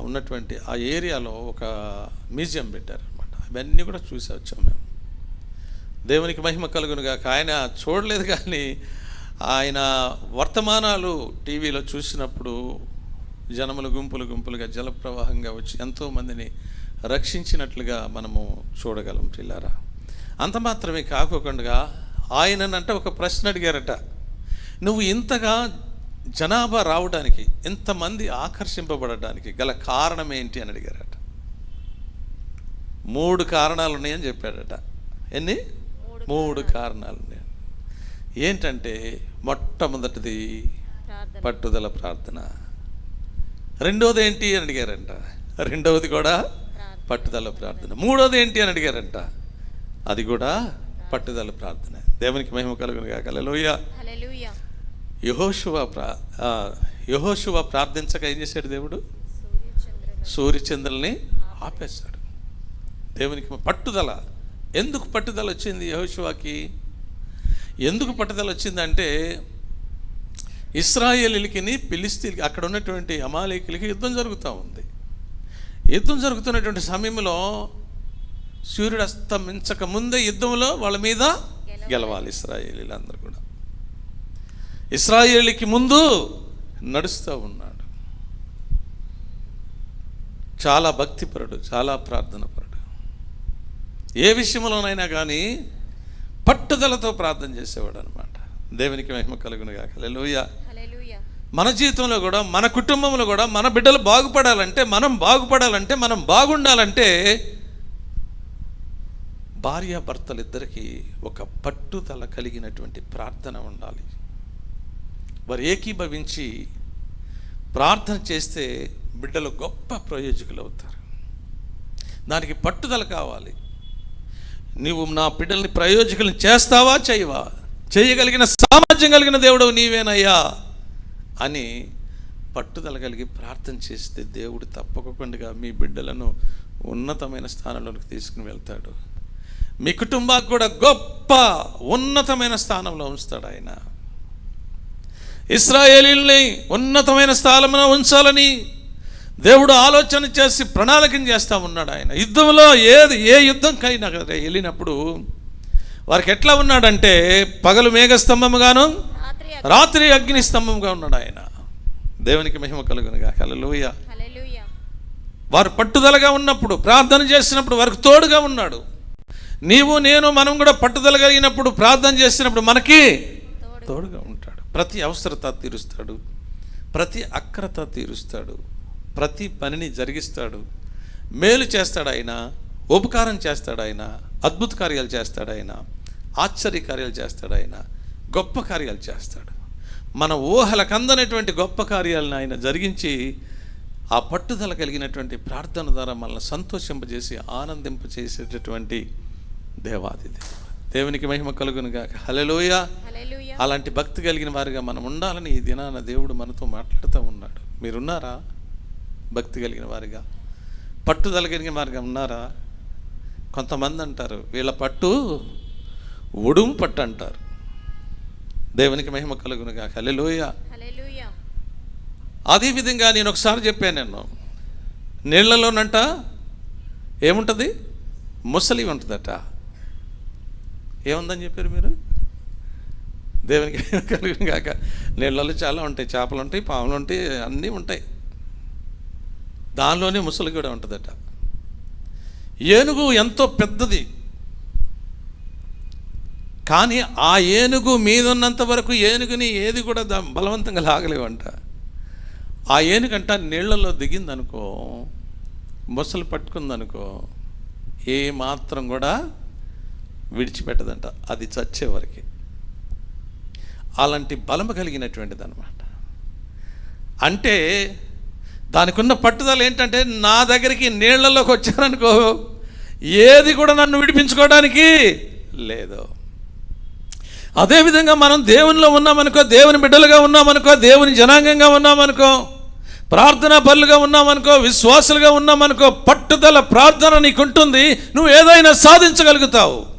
ఉన్నటువంటి ఆ ఏరియాలో ఒక మ్యూజియం పెట్టారనమాట. అవన్నీ కూడా చూసి వచ్చాం మేము. దేవునికి మహిమ కలుగునుగాక. ఆయన చూడలేదు, కానీ ఆయన వర్తమానాలు టీవీలో చూసినప్పుడు జనములు గుంపులుగా జలప్రవాహంగా వచ్చి ఎంతోమందిని రక్షించినట్లుగా మనము చూడగలం పిల్లారా. అంత మాత్రమే కాకుండా ఆయననంటే ఒక ప్రశ్న అడిగారట, నువ్వు ఇంతగా జనాభా రావడానికి, ఇంతమంది ఆకర్షింపబడడానికి గల కారణం ఏంటి అని అడిగారట. 3 కారణాలు ఉన్నాయని చెప్పాడట. ఎన్ని? 3 కారణాలు ఉన్నాయి. ఏంటంటే మొట్టమొదటిది పట్టుదల ప్రార్థన. రెండోది ఏంటి అని అడిగారంట. రెండవది కూడా పట్టుదల ప్రార్థన. మూడోది ఏంటి అని అడిగారంట. అది కూడా పట్టుదల ప్రార్థన. దేవునికి మహిమ కలుగునుగాక. హల్లెలూయా. యెహోషువ ప్రార్థించక ఏం చేశాడు దేవుడు? సూర్యచంద్రుల్ని ఆపేశాడు. దేవునికి పట్టుదల. ఎందుకు పట్టుదల వచ్చింది యెహోషువకి? ఎందుకు పట్టుదల వచ్చిందంటే ఇశ్రాయేలీలకి ఫిలిష్తీయులకి అక్కడ ఉన్నటువంటి అమాలేకీలకి యుద్ధం జరుగుతూ ఉంది. యుద్ధం జరుగుతున్నటువంటి సమయంలో సూర్యుడు అస్తమించక ముందే యుద్ధంలో వాళ్ళ మీద గెలవాలి ఇశ్రాయేలీలందరూ కూడా. ఇశ్రాయేలీకి ముందు నడుస్తూ ఉన్నాడు. చాలా భక్తిపరుడు, చాలా ప్రార్థనపరుడు. ఏ విషయంలోనైనా కానీ పట్టుదలతో ప్రార్థన చేసేవాడు అనమాట. దేవునికి మహిమ కలుగునుగాక. హల్లెలూయా. మన జీవితంలో కూడా, మన కుటుంబంలో కూడా, మన బిడ్డలు బాగుపడాలంటే, మనం బాగుండాలంటే భార్యాభర్తలు ఇద్దరికి ఒక పట్టుదల కలిగినటువంటి ప్రార్థన ఉండాలి. వారు ఏకీభవించి ప్రార్థన చేస్తే బిడ్డలు గొప్ప ప్రయోజకులు అవుతారు. దానికి పట్టుదల కావాలి. నీవు నా బిడ్డల్ని ప్రయోజకులను చేస్తావా, చేయవా? చేయగలిగిన సామర్థ్యం కలిగిన దేవుడు నీవేనయ్యా అని పట్టుదల కలిగి ప్రార్థన చేస్తే దేవుడు తప్పకుండా మీ బిడ్డలను ఉన్నతమైన స్థానంలోకి తీసుకుని వెళ్తాడు. మీ కుటుంబానికి కూడా గొప్ప ఉన్నతమైన స్థానంలో ఉంచుతాడు ఆయన. ఇశ్రాయేలీయుల్ని ఉన్నతమైన స్థానంలో ఉంచాలని దేవుడు ఆలోచన చేసి ప్రణాళికను చేస్తూ ఉన్నాడు ఆయన. యుద్ధంలో ఏ యుద్ధంకైనా వెళ్ళినప్పుడు వారికి ఎట్లా ఉన్నాడంటే పగలు మేఘస్తంభముగాను రాత్రి అగ్ని స్తంభంగా ఉన్నాడు ఆయన. దేవునికి మహిమ కలుగునుగాక. హల్లెలూయా. వారు పట్టుదలగా ఉన్నప్పుడు, ప్రార్థన చేసినప్పుడు వారికి తోడుగా ఉన్నాడు. నీవు నేను మనం కూడా పట్టుదల కలిగినప్పుడు ప్రార్థన చేసినప్పుడు మనకి తోడుగా ఉంటాడు. ప్రతి అవసరత తీరుస్తాడు, ప్రతి అక్రత తీరుస్తాడు, ప్రతి పనిని జరిగిస్తాడు, మేలు చేస్తాడు ఆయన, ఉపకారం చేస్తాడు ఆయన, అద్భుత కార్యాలు చేస్తాడు ఆయన, ఆశ్చర్య కార్యాలు చేస్తాడు ఆయన, గొప్ప కార్యాలు చేస్తాడు. మన ఊహలకు అందనటువంటి గొప్ప కార్యాలను ఆయన జరిగించి ఆ పట్టుదల కలిగినటువంటి ప్రార్థన ద్వారా మనల్ని సంతోషింపజేసి ఆనందింపజేసేటటువంటి దేవాది దేవుడు. దేవునికి మహిమ కలుగునుగాక. హల్లెలూయా. అలాంటి భక్తి కలిగిన వారిగా మనం ఉండాలని ఈ దినాన దేవుడు మనతో మాట్లాడుతూ ఉన్నాడు. మీరున్నారా? భక్తి కలిగిన వారిగా, పట్టుదల కలిగిన వారిగా ఉన్నారా? కొంతమంది అంటారు వీళ్ళ పట్టు ఉడుం పట్టు అంటారు. దేవునికి మహిమ కలుగునుగాక. హల్లెలూయా. అదేవిధంగా నేను ఒకసారి చెప్పాను, నీళ్లలోనంట ఏముంటుంది? ముసలి ఉంటుందట. ఏముందని చెప్పారు మీరు? దేవునికి కలుగునుగాక. నీళ్ళలో చాలా ఉంటాయి, చేపలు ఉంటాయి, పాములు ఉంటాయి, అన్నీ ఉంటాయి. దానిలోనే ముసలి కూడా ఉంటుందట. ఏనుగు ఎంతో పెద్దది, కానీ ఆ ఏనుగు మీదున్నంత వరకు ఏనుగుని ఏది కూడా బలవంతంగా లాగలేవంట. ఆ ఏనుగంట నీళ్లలో దిగిందనుకో, ముసలి పట్టుకుందనుకో, ఏ మాత్రం కూడా విడిచిపెట్టదంట, అది చచ్చేవరకు. అలాంటి బలము కలిగినటువంటిది అనమాట. అంటే దానికి ఉన్న పట్టుదల ఏంటంటే, నా దగ్గరికి నీళ్లలోకి వచ్చారనుకో ఏది కూడా నన్ను విడిపించుకోవడానికి లేదు. అదేవిధంగా మనం దేవునిలో ఉన్నామనుకో, దేవుని బిడ్డలుగా ఉన్నామనుకో, దేవుని జనాంగంగా ఉన్నామనుకో, ప్రార్థనా పరులుగా ఉన్నామనుకో, విశ్వాసులుగా ఉన్నామనుకో, పట్టుదల ప్రార్థన నీకుంటుంది, నువ్వు ఏదైనా సాధించగలుగుతావు.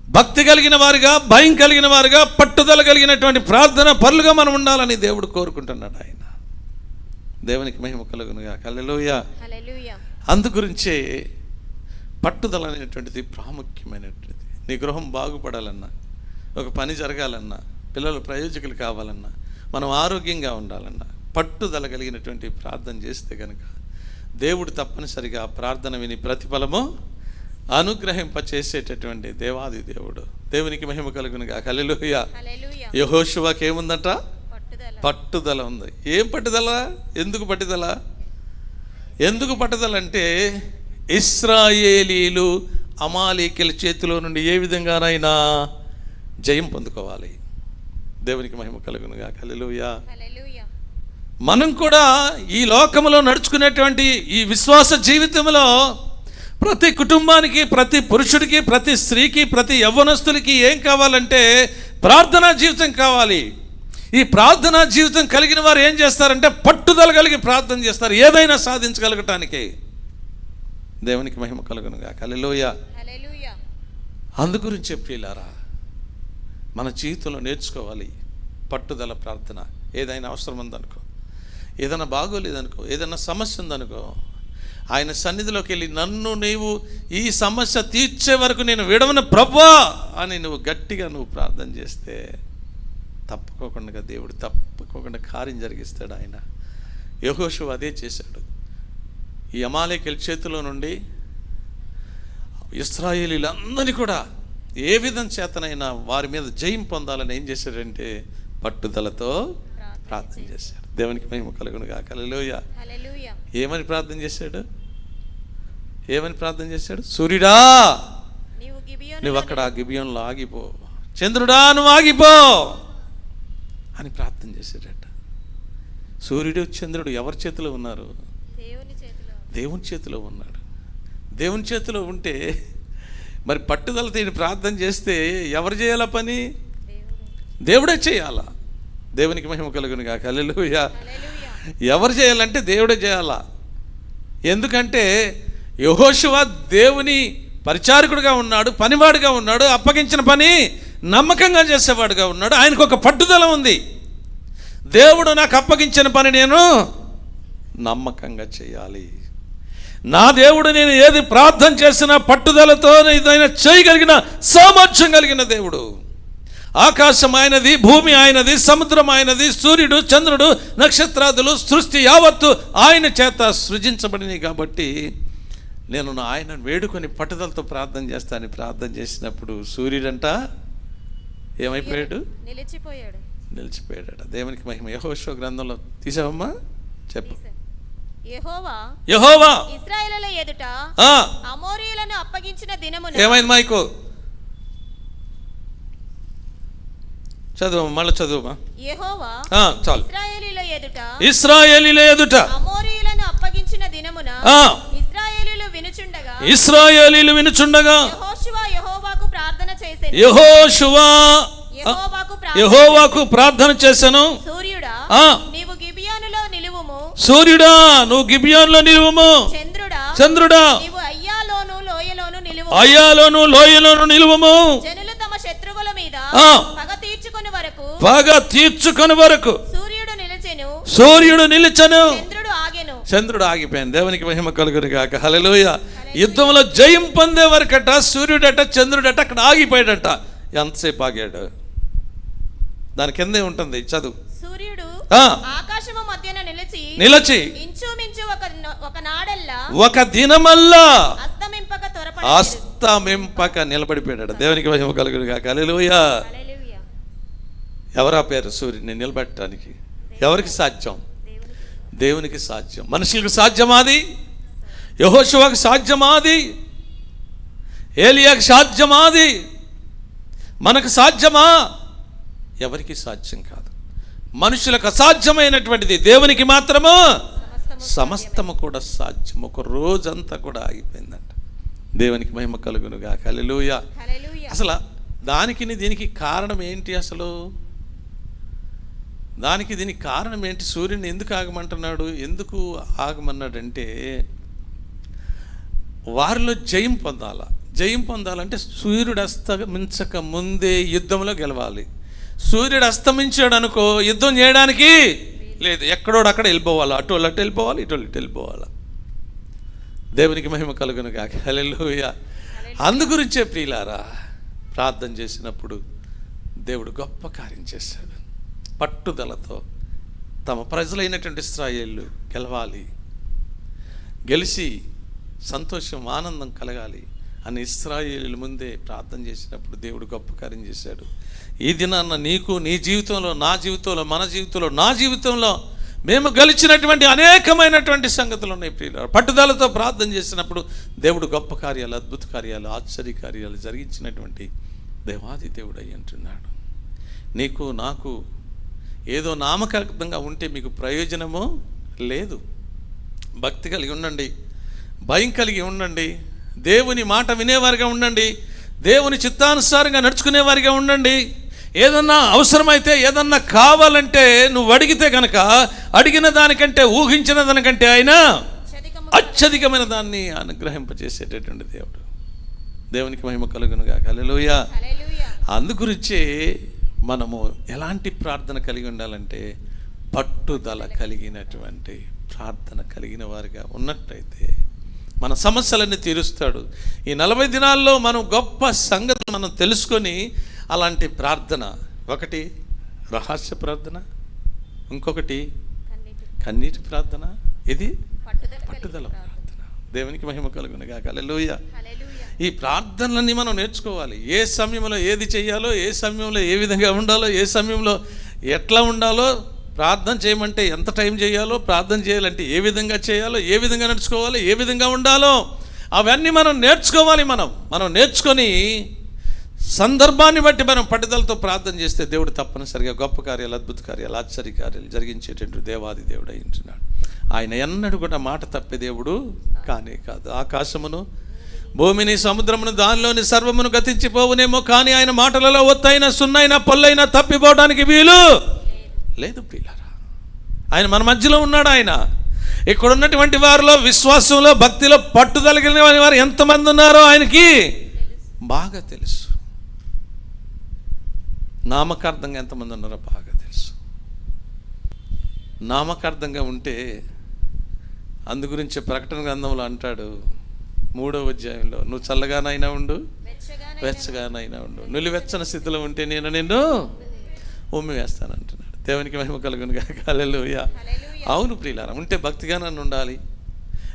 భక్తి కలిగిన వారుగా, భయం కలిగిన వారుగా, పట్టుదల కలిగినటువంటి ప్రార్థన పరులుగా మనం ఉండాలని దేవుడు కోరుకుంటున్నాడు. ఆయన దేవునికి మహిమ కలుగునుగా. హల్లెలూయా. అందుగురించే పట్టుదల అనేటువంటిది ప్రాముఖ్యమైనటువంటిది. నీ గృహం బాగుపడాలన్నా, ఒక పని జరగాలన్నా, పిల్లలు ప్రయోజకులు కావాలన్నా, మనం ఆరోగ్యంగా ఉండాలన్నా పట్టుదల కలిగినటువంటి ప్రార్థన చేస్తే కనుక దేవుడు తప్పనిసరిగా ఆ ప్రార్థన విని ప్రతిఫలము అనుగ్రహింపచేసేటటువంటి దేవాది దేవుడు. దేవునికి మహిమ కలుగునుగా. హల్లెలూయా. యెహోషువకి ఏముందంట? పట్టుదల ఉంది. ఏం పట్టుదల? ఎందుకు పట్టుదల? ఎందుకు పట్టుదల అంటే, ఇశ్రాయేలీలు అమాలేకీల చేతిలో నుండి ఏ విధంగానైనా జయం పొందుకోవాలి. దేవునికి మహిమ కలుగునుగా. హల్లెలూయా. మనం కూడా ఈ లోకంలో నడుచుకునేటువంటి ఈ విశ్వాస జీవితంలో ప్రతి కుటుంబానికి, ప్రతి పురుషుడికి, ప్రతి స్త్రీకి, ప్రతి యవ్వనస్తులకి ఏం కావాలంటే ప్రార్థనా జీవితం కావాలి. ఈ ప్రార్థనా జీవితం కలిగిన వారు ఏం చేస్తారంటే పట్టుదల కలిగి ప్రార్థన చేస్తారు, ఏదైనా సాధించగలగటానికి. దేవునికి మహిమ కలుగునుగా. హల్లెలూయా. అందుగురించి ప్రియులారా, మన జీవితంలో నేర్చుకోవాలి పట్టుదల ప్రార్థన. ఏదైనా అవసరం ఉందనుకో, ఏదైనా బాగోలేదనుకో, ఏదైనా సమస్య ఉందనుకో, ఆయన సన్నిధిలోకి వెళ్ళి, నన్ను నీవు ఈ సమస్య తీర్చే వరకు నేను విడవను ప్రభువా అని నువ్వు గట్టిగా ప్రార్థన చేస్తే తప్పకోకుండా దేవుడు తప్పకోకుండా కార్యం జరిగిస్తాడు. ఆయన యెహోషువ అదే చేశాడు. ఈ అమాలేకీయుల చేతిలో నుండి ఇశ్రాయేలీలందరినీ కూడా ఏ విధం చేతనైనా వారి మీద జయం పొందాలని ఏం చేశాడంటే పట్టుదలతో ప్రార్థన చేశాడు. దేవునికి మహిమ కలుగునుగా. హల్లెలూయా. ఏమని ప్రార్థన చేశాడు? ఏమని ప్రార్థన చేశాడు? సూర్యుడా నువ్వు అక్కడ గిబియోనులో ఆగిపో, చంద్రుడా నువ్వు ఆగిపో అని ప్రార్థన చేశాడట. సూర్యుడు చంద్రుడు ఎవరి చేతిలో ఉన్నారు? దేవుని చేతిలో ఉన్నాడు. దేవుని చేతిలో ఉంటే మరి పట్టుదలతో ఈయన ప్రార్థన చేస్తే ఎవరు చేయాలా పని? దేవుడే చేయాలా. దేవునికి మహిమ కలుగునుగా. హల్లెలూయా. ఎవరు చేయాలంటే దేవుడే చేయాలా. ఎందుకంటే యెహోషువ దేవుని పరిచారకుడిగా ఉన్నాడు, పనివాడిగా ఉన్నాడు, అప్పగించిన పని నమ్మకంగా చేసేవాడుగా ఉన్నాడు. ఆయనకు ఒక పట్టుదల ఉంది. దేవుడు నాకు అప్పగించిన పని నేను నమ్మకంగా చేయాలి. నా దేవుడు నేను ఏది ప్రార్థన చేసినా పట్టుదలతో ఏదైనా చేయగలిగిన సామర్థ్యం కలిగిన దేవుడు. ఆకాశం ఆయనది, భూమి ఆయనది, సముద్రం ఆయనది, సూర్యుడు చంద్రుడు నక్షత్రాదులు సృష్టి యావత్తు ఆయన చేత సృజించబడినవి. కాబట్టి నేను ఆయనను వేడుకొని పట్టుదలతో ప్రార్థన చేస్తానని ప్రార్థన చేసినప్పుడు సూర్యుడంట ఏమైపోయాడు? నిలిచిపోయాడట. దేవునికి మహిమ. యెహోషువ గ్రంథంలో తీసావమ్మా? చెప్పు. యెహోవా ఇశ్రాయేలుల ఎదుట అమోరీయులను అప్పగించిన దినమున ఏమైంది మైకు? చదువు, మళ్ళీ చదువుమా. యెహోవా చాలు. ఇశ్రాయేలీయుల ఎదుట అమోరీయులను అప్పగించిన దినమున ఇశ్రాయేలీయులు వినుచుండగా యెహోవాకు ప్రార్థన చేసెను. యెహోవాకు ప్రార్థన చేసెను. సూర్యుడా నీవు గిబియోనులో నిలువుము. సూర్యుడా నువ్వు గిబియోనులో నిలువుము. చంద్రుడా నీవు అయ్యాలోను లోయలోను నిలువుము. అయ్యాలోను లోయలోను నిలువుము. జనులు తమ శత్రువుల మీద పగ తీర్చుకొని వరకు సూర్యుడు నిలిచెను. చంద్రుడు ఆగిపోయాను. దేవునికి మహిమ కలుగును గాక. హల్లెలూయా. యుద్ధంలో జయం పొందే వరకట సూర్యుడట చంద్రుడట అక్కడ ఆగిపోయాడట. ఎంతసేపు ఆగాడు? దాని కిందే ఉంటుంది, చదువు. సూర్యుడు ఆకాశము మధ్యన నిలిచి ఇంచుమించు ఒక నాడల్లా ఒక దినమల్లా అస్తమింపక నిలబడిపోయాడు. దేవునికి మహిమ కలుగును గాక. హల్లెలూయా. ఎవరా పేరు సూర్యుడిని నిలబెట్టడానికి? ఎవరికి సాధ్యం? దేవునికి సాధ్యం. మనుషులకు సాధ్యమాది? యెహోషువకు సాధ్యమాది? ఏలియాకు సాధ్యమాది? మనకు సాధ్యమా? ఎవరికి సాధ్యం కాదు. మనుషులకు అసాధ్యమైనటువంటిది దేవునికి మాత్రము సమస్తము కూడా సాధ్యం. ఒక రోజంతా కూడా ఆగిపోయిందంట. దేవునికి మహిమ కలుగునుగా. హల్లెలూయా. అసలు దానికి దీనికి కారణం ఏంటి? అసలు దీనికి కారణం ఏంటి? సూర్యుని ఎందుకు ఆగమంటున్నాడు? ఎందుకు ఆగమన్నాడంటే వారిలో జయం పొందాలంటే సూర్యుడు అస్తమించక ముందే యుద్ధంలో గెలవాలి. సూర్యుడు అస్తమించాడు అనుకో, యుద్ధం చేయడానికి లేదు. ఎక్కడోడు అక్కడ వెళ్ళిపోవాలి. అటు వెళ్ళిపోవాలి, ఇటు వెళ్ళిపోవాలి. దేవునికి మహిమ కలుగును గాక. హల్లెలూయా. అందుగురించే ప్రియులారా, ప్రార్థన చేసినప్పుడు దేవుడు గొప్ప కార్యం చేశాడు. పట్టుదలతో తమ ప్రజలైనటువంటి ఇశ్రాయేలు గెలవాలి, గెలిచి సంతోషం ఆనందం కలగాలి అని ఇశ్రాయేలు ముందే ప్రార్థన చేసినప్పుడు దేవుడు గొప్ప కార్యం చేశాడు. ఈ దినాన్న నీకు, నీ జీవితంలో, నా జీవితంలో, మన జీవితంలో, నా జీవితంలో మేము గెలిచినటువంటి అనేకమైనటువంటి సంగతులు ఉన్నాయి ప్రియులారా. పట్టుదలతో ప్రార్థన చేసినప్పుడు దేవుడు గొప్ప కార్యాలు, అద్భుత కార్యాలు, ఆశ్చర్య కార్యాలు జరిగించినటువంటి దేవాది దేవుడు అయి అంటున్నాడు. నీకు నాకు ఏదో నామకార్థంగా ఉంటే మీకు ప్రయోజనమో లేదు. భక్తి కలిగి ఉండండి, భయం కలిగి ఉండండి, దేవుని మాట వినేవారిగా ఉండండి, దేవుని చిత్తానుసారంగా నడుచుకునేవారిగా ఉండండి. ఏదన్నా అవసరమైతే, ఏదన్నా కావాలంటే నువ్వు అడిగితే కనుక అడిగిన దానికంటే, ఊహించిన దానికంటే ఆయన అత్యధికమైన దాన్ని అనుగ్రహింపజేసేటటువంటి దేవుడు. దేవునికి మహిమ కలుగునుగా. హల్లెలూయా. అందుగురించే మనము ఎలాంటి ప్రార్థన కలిగి ఉండాలంటే పట్టుదల కలిగినటువంటి ప్రార్థన కలిగిన వారిగా ఉన్నట్టయితే మన సమస్యలన్నీ తీరుస్తాడు. ఈ 40 దినాల్లో మనం గొప్ప సంగతులు మనం తెలుసుకొని అలాంటి ప్రార్థన, ఒకటి రహస్య ప్రార్థన, ఇంకొకటి కన్నీటి ప్రార్థన, ఇది పట్టుదల ప్రార్థన. దేవునికి మహిమ కలుగునుగా. హల్లెలూయా. ఈ ప్రార్థనలన్నీ మనం నేర్చుకోవాలి. ఏ సమయంలో ఏది చేయాలో, ఏ సమయంలో ఏ విధంగా ఉండాలో, ఏ సమయంలో ఎట్లా ఉండాలో, ప్రార్థన చేయమంటే ఎంత టైం చేయాలో, ప్రార్థన చేయాలంటే ఏ విధంగా చేయాలో, ఏ విధంగా నడుచుకోవాలి, ఏ విధంగా ఉండాలో అవన్నీ మనం నేర్చుకోవాలి. మనం నేర్చుకొని సందర్భాన్ని బట్టి మనం పట్టుదలతో ప్రార్థన చేస్తే దేవుడు తప్పనిసరిగా గొప్ప కార్యాలు, అద్భుత కార్యాలు, ఆశ్చర్య కార్యాలు జరిగించేటటువంటి దేవాది దేవుడు అయి ఉంటున్నాడు. ఆయన ఎన్నడూ కూడా మాట తప్పే దేవుడు కానే కాదు. ఆకాశమును, భూమిని, సముద్రమును, దానిలోని సర్వమును గతించిపోవునేమో, కానీ ఆయన మాటలలో ఒత్తైన, సున్నైన, పొల్లైన తప్పిపోవడానికి వీలు లేదు ప్రియులారా. ఆయన మన మధ్యలో ఉన్నాడు. ఆయన ఇక్కడ ఉన్నటువంటి వారిలో విశ్వాసంలో, భక్తిలో పట్టుదల కలిగిన వారు ఎంతమంది ఉన్నారో ఆయనకి బాగా తెలుసు. నామకార్థంగా ఎంతమంది ఉన్నారో బాగా తెలుసు. నామకార్థంగా ఉంటే అందుగురించి ప్రకటన గ్రంథంలో అంటాడు 3వ అధ్యాయంలో, నువ్వు చల్లగానైనా ఉండు, వెచ్చగానైనా ఉండు, నులివెచ్చని స్థితిలో ఉంటే నేను నిన్ను ఉమ్మి వేస్తాను అంటున్నాడు. దేవునికి మహిమ కలుగును గాక. హల్లెలూయా. అవును ప్రియులారా, ఉంటే భక్తిగానే ఉండాలి.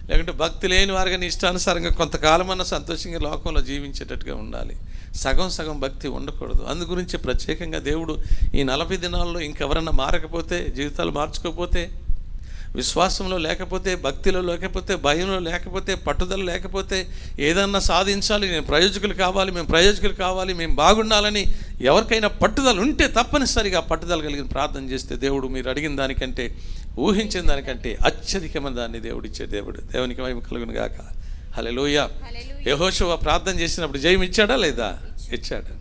లేకుంటే భక్తి లేని వారిగా నీ ఇష్టానుసారంగా కొంతకాలం అన్న సంతోషంగా లోకంలో జీవించేటట్టుగా ఉండాలి. సగం భక్తి ఉండకూడదు. అందుగురించి ప్రత్యేకంగా దేవుడు ఈ 40 దినాల్లో ఇంకెవరన్నా మారకపోతే, జీవితాలు మార్చుకోకపోతే, విశ్వాసంలో లేకపోతే, భక్తిలో లేకపోతే, భయంలో లేకపోతే, పట్టుదల లేకపోతే, ఏదన్నా సాధించాలి, మేము ప్రయోజకులు కావాలి, మేము బాగుండాలని ఎవరికైనా పట్టుదల ఉంటే తప్పనిసరిగా పట్టుదల కలిగిన ప్రార్థన చేస్తే దేవుడు మీరు అడిగిన దానికంటే, ఊహించిన దానికంటే అత్యధికమైన దాన్ని దేవుడు ఇచ్చే దేవుడు. దేవునికి మహిమ కలుగును గాక. హల్లెలూయా. యెహోషువ ప్రార్థన చేసినప్పుడు జయం ఇచ్చాడా లేదా? ఇచ్చాడు.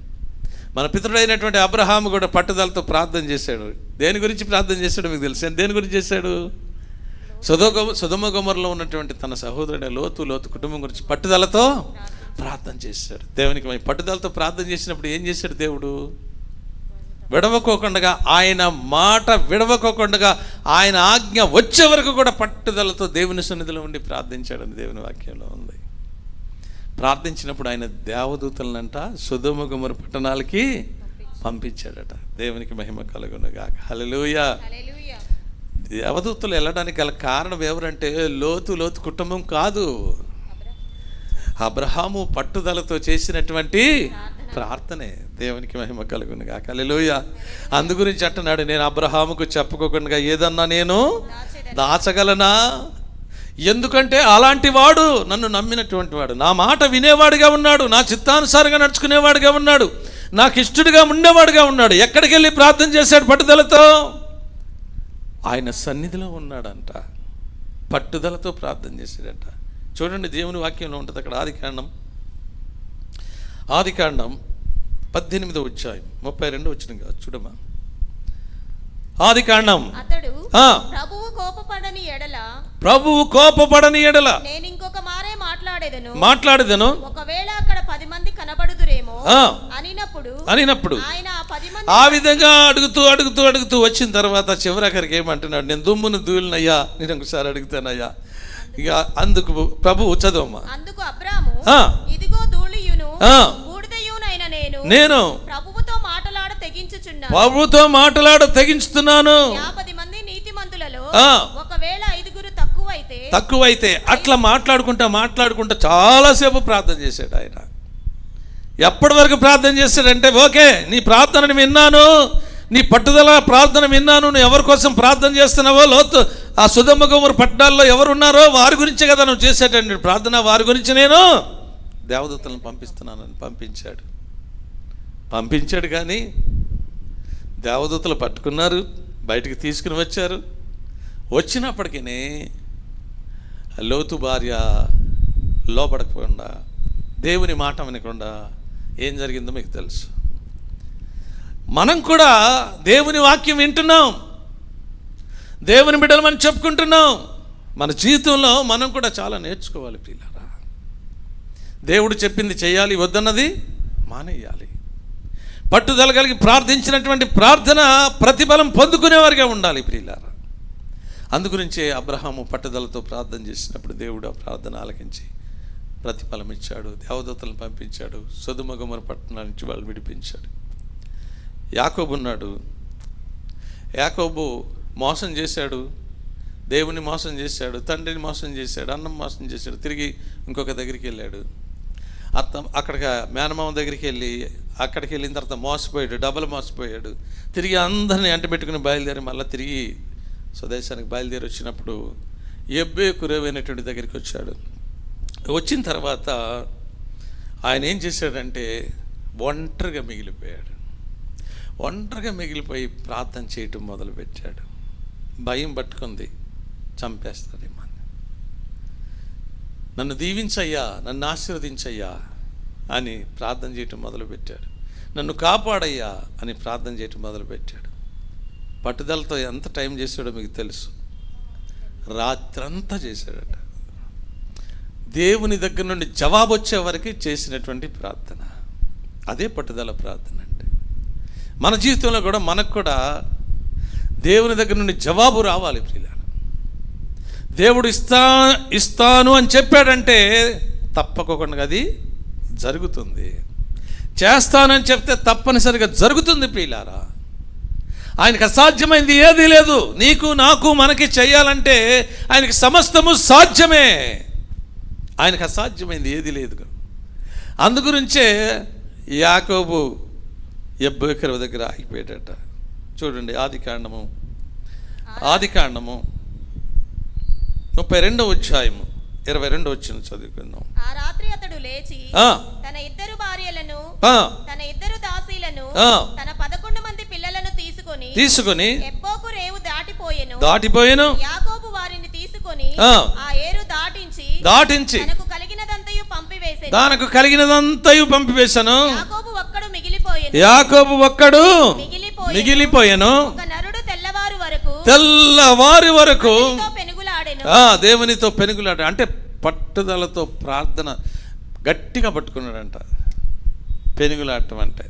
మన పితరుడైనటువంటి అబ్రహాము కూడా పట్టుదలతో ప్రార్థన చేశాడు. దేని గురించి ప్రార్థన చేశాడో మీకు తెలుసు. దేని గురించి చేశాడు? సొదొమ గొమొర్రాలో ఉన్నటువంటి తన సహోదరుడు లోతు కుటుంబం గురించి పట్టుదలతో ప్రార్థన చేశాడు. దేవునికి పట్టుదలతో ప్రార్థన చేసినప్పుడు ఏం చేశాడు దేవుడు? విడవకోకుండా, ఆయన మాట విడవకోకుండా, ఆయన ఆజ్ఞ వచ్చే వరకు కూడా పట్టుదలతో దేవుని సన్నిధిలో ఉండి ప్రార్థించాడని దేవుని వాక్యంలో ఉంది. ప్రార్థించినప్పుడు ఆయన దేవదూతలనంట సొదొమ గొమొర్రా పట్టణాలకి పంపించాడట. దేవునికి మహిమ కలుగును గాక. హల్లెలూయా. దేవదూతలు వెళ్ళడానికి గల కారణం ఎవరంటే లోతు కుటుంబం కాదు, అబ్రహాము పట్టుదలతో చేసినటువంటి ప్రార్థనే. దేవునికి మహిమ కలుగును గాక. హల్లెలూయా. అందుగురించి అంటున్నాడు, నేను అబ్రహాముకు చెప్పుకోకుండా ఏదన్నా నేను దాచగలనా? ఎందుకంటే అలాంటి వాడు నన్ను నమ్మినటువంటి వాడు, నా మాట వినేవాడిగా ఉన్నాడు, నా చిత్తానుసారంగా నడుచుకునేవాడిగా ఉన్నాడు, నాకు ఇష్టడుగా ఉండేవాడిగా ఉన్నాడు. ఎక్కడికి వెళ్ళి ప్రార్థన చేశాడు? పట్టుదలతో ఆయన సన్నిధిలో ఉన్నాడంట, పట్టుదలతో ప్రార్థన చేశాడంట. చూడండి, దేవుని వాక్యంలో ఉంటుంది అక్కడ. ఆదికాండం 18వ అధ్యాయం 32వ వచనం కాదు, చూడమ్మా. ఆదికాండం. అతడు ప్రభువు కోపపడని ఎడల నేను ఇంకొక మారే మాట్లాడేదను ఒకవేళ అక్కడ 10 మంది కనబడుదురేమో అనినప్పుడు ఆయన ఆ విధంగా అడుగుతూ వచ్చిన తర్వాత చివరి అక్కడికి ఏమంటున్నాడు, నేను దుమ్మును దూలినయ్యా, నేను ఒకసారి అడుగుతానయ్యా. ఇక అందుకు ప్రభువు చదవమ్మా. అందుకు అబ్రాము, ఇదిగో ధూళియును బూడిదయునైన నేను ప్రభువుతో మాటలాడ తెగించుతున్నాను. 50 మంది నీతిమంతులలో ఒకవేళ 5 తక్కువైతే అట్లా మాట్లాడుకుంటా చాలాసేపు ప్రార్థన చేశాడు ఆయన. ఎప్పటి వరకు ప్రార్థన చేశాడంటే, ఓకే నీ ప్రార్థనని విన్నాను, నీ పట్టుదల ప్రార్థన విన్నాను, నువ్వు ఎవరి కోసం ప్రార్థన చేస్తున్నావో, లోతు ఆ సొదొమ గొమొర్రా పట్టణాల్లో ఎవరున్నారో వారి గురించే కదా నువ్వు చేసేటండి ప్రార్థన, వారి గురించి నేను దేవదూతలను పంపిస్తున్నానని పంపించాడు. కానీ దేవదూతలు పట్టుకున్నారు, బయటికి తీసుకుని వచ్చారు. వచ్చినప్పటికీ లోతు భార్య లోపడకుండా, దేవుని మాట వినకుండా ఏం జరిగిందో మీకు తెలుసు. మనం కూడా దేవుని వాక్యం వింటున్నాం, దేవుని బిడ్డలు మనం చెప్పుకుంటున్నాం. మన జీవితంలో మనం కూడా చాలా నేర్చుకోవాలి ప్రియులారా. దేవుడు చెప్పింది చేయాలి, వద్దన్నది మానేయాలి. పట్టుదల కలిగి ప్రార్థించినటువంటి ప్రార్థన ప్రతిఫలం పొందుకునేవారిగా ఉండాలి ప్రియులారా. అందుగురించే అబ్రహాము పట్టుదలతో ప్రార్థన చేసినప్పుడు దేవుడు ఆ ప్రార్థన ఆలకించి ప్రతిఫలం ఇచ్చాడు, దేవదూతలను పంపించాడు, సొదొమ గొమొర్రా పట్టణాల నుంచి వాళ్ళు విడిపించాడు. యాకోబు మోసం చేశాడు, దేవుని మోసం చేశాడు, తండ్రిని మోసం చేశాడు, అన్నం మోసం చేశాడు. తిరిగి ఇంకొక దగ్గరికి వెళ్ళాడు. అక్కడికి మేనమామ దగ్గరికి వెళ్ళిన తర్వాత మోసపోయాడు, డబల్ మోసపోయాడు. తిరిగి అందరినీ అంటబెట్టుకుని బయలుదేరి మళ్ళీ తిరిగి స్వదేశానికి బయలుదేరి వచ్చినప్పుడు ఎబ్బేకు రేవైనటువంటి దగ్గరికి వచ్చాడు. వచ్చిన తర్వాత ఆయన ఏం చేశాడంటే ఒంటరిగా మిగిలిపోయి ప్రార్థన చేయటం మొదలుపెట్టాడు. భయం పట్టుకుంది, చంపేస్తాడేమో. నన్ను దీవించయ్యా, నన్ను ఆశీర్వదించయ్యా అని ప్రార్థన చేయటం మొదలుపెట్టాడు. నన్ను కాపాడయ్యా అని ప్రార్థన చేయటం మొదలుపెట్టాడు. పట్టుదలతో ఎంత టైం చేశాడో మీకు తెలుసు. రాత్రంతా చేశాడట. దేవుని దగ్గర నుండి జవాబు వచ్చే వరకు చేసినటువంటి ప్రార్థన, అదే పట్టుదల ప్రార్థన అంటే. మన జీవితంలో కూడా మనకు కూడా దేవుని దగ్గర నుండి జవాబు రావాలి ప్రియులారా. దేవుడు ఇస్తాను అని చెప్పాడంటే తప్పకుండా అది జరుగుతుంది. చేస్తానని చెప్తే తప్పనిసరిగా జరుగుతుంది ప్రియులారా. ఆయనకు అసాధ్యమైంది ఏదీ లేదు. నీకు నాకు మనకి చేయాలంటే ఆయనకి సమస్తము సాధ్యమే. ఆయనకు అసాధ్యమైంది ఏది లేదు. అందుగురించే యాకోబు ఎబ్బేకు దగ్గర ఆగిపోయాడట. చూడండి, ఆదికాండము 32వ అధ్యాయము 22వ వచనం చదువుకుందాం. ఆ రాత్రి అతడు లేచి తన 2 భార్యలను, తన 2 దాసీలను, తన 11 మంది పిల్లలను తీసుకొని ఎబ్బోకు రేవు దాటిపోయెను. యాకోబు వారిని తీసుకొని ఆ ఏరు దాటించి తనకు కలిగినదంతయు పంపివేసెను. యాకోబు ఒక్కడు మిగిలిపోయెను. ఒక నరుడు తెల్లవారి వరకు దేవునితో పెనుగులాడు. అంటే పట్టుదలతో ప్రార్థన గట్టిగా పట్టుకున్నాడంట. పెనుగులాడటం అంటే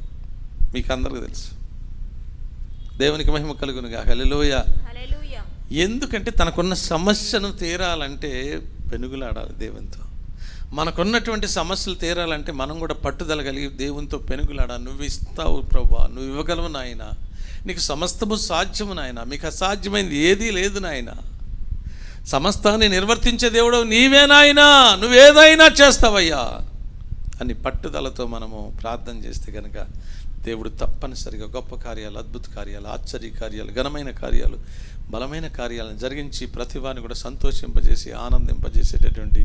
మీకు అందరికీ తెలుసు. దేవునికి మహిమ కలుగునుగా. హల్లెలూయా. ఎందుకంటే తనకున్న సమస్యను తీరాలంటే పెనుగులాడాలి దేవునితో. మనకున్నటువంటి సమస్యలు తీరాలంటే మనం కూడా పట్టుదల కలిగి దేవునితో పెనుగులాడాలి. నువ్వు ఇస్తావు ప్రభువా, నువ్వు ఇవ్వగలవు నాయన, నీకు సమస్తము సాధ్యము నాయన, మీకు అసాధ్యమైంది ఏదీ లేదు నాయన, సమస్తాన్ని నిర్వర్తించే దేవుడు నీవే నాయనా, నువ్వేదైనా చేస్తావయ్యా అని పట్టుదలతో మనము ప్రార్థన చేస్తే కనుక దేవుడు తప్పనిసరిగా గొప్ప కార్యాలు, అద్భుత కార్యాలు, ఆశ్చర్య కార్యాలు, ఘనమైన కార్యాలు, బలమైన కార్యాలను జరిగించి ప్రతివాన్ని కూడా సంతోషింపజేసి ఆనందింపజేసేటటువంటి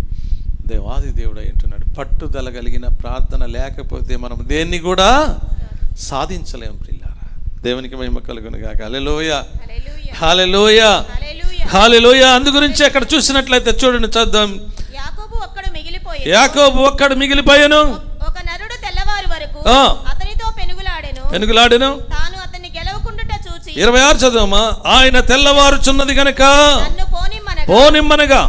దేవాది దేవుడు అంటున్నాడు. పట్టుదల కలిగిన ప్రార్థన లేకపోతే మనం దేన్ని కూడా సాధించలేం ప్రియులారా. దేవునికి మహిమ కలుగును గాక. హల్లెలూయా. హల్లెలూయా, హల్లెలూయా. హల్లెలూయా. అందు గురించి అక్కడ చూసినట్లయితే చూడండి, చదుదాం. యాకోబు ఒక్కడు మిగిలిపోయాను. ఒక నరుడు తెల్లవారు వరకు అతనితో పెనుగులాడెను. తాను అతన్ని గెలవకుండుట చూచి 26 చదువమ్మా. ఆయన తెల్లవారుచున్నది గనుక నన్ను పోనిమ్మనగా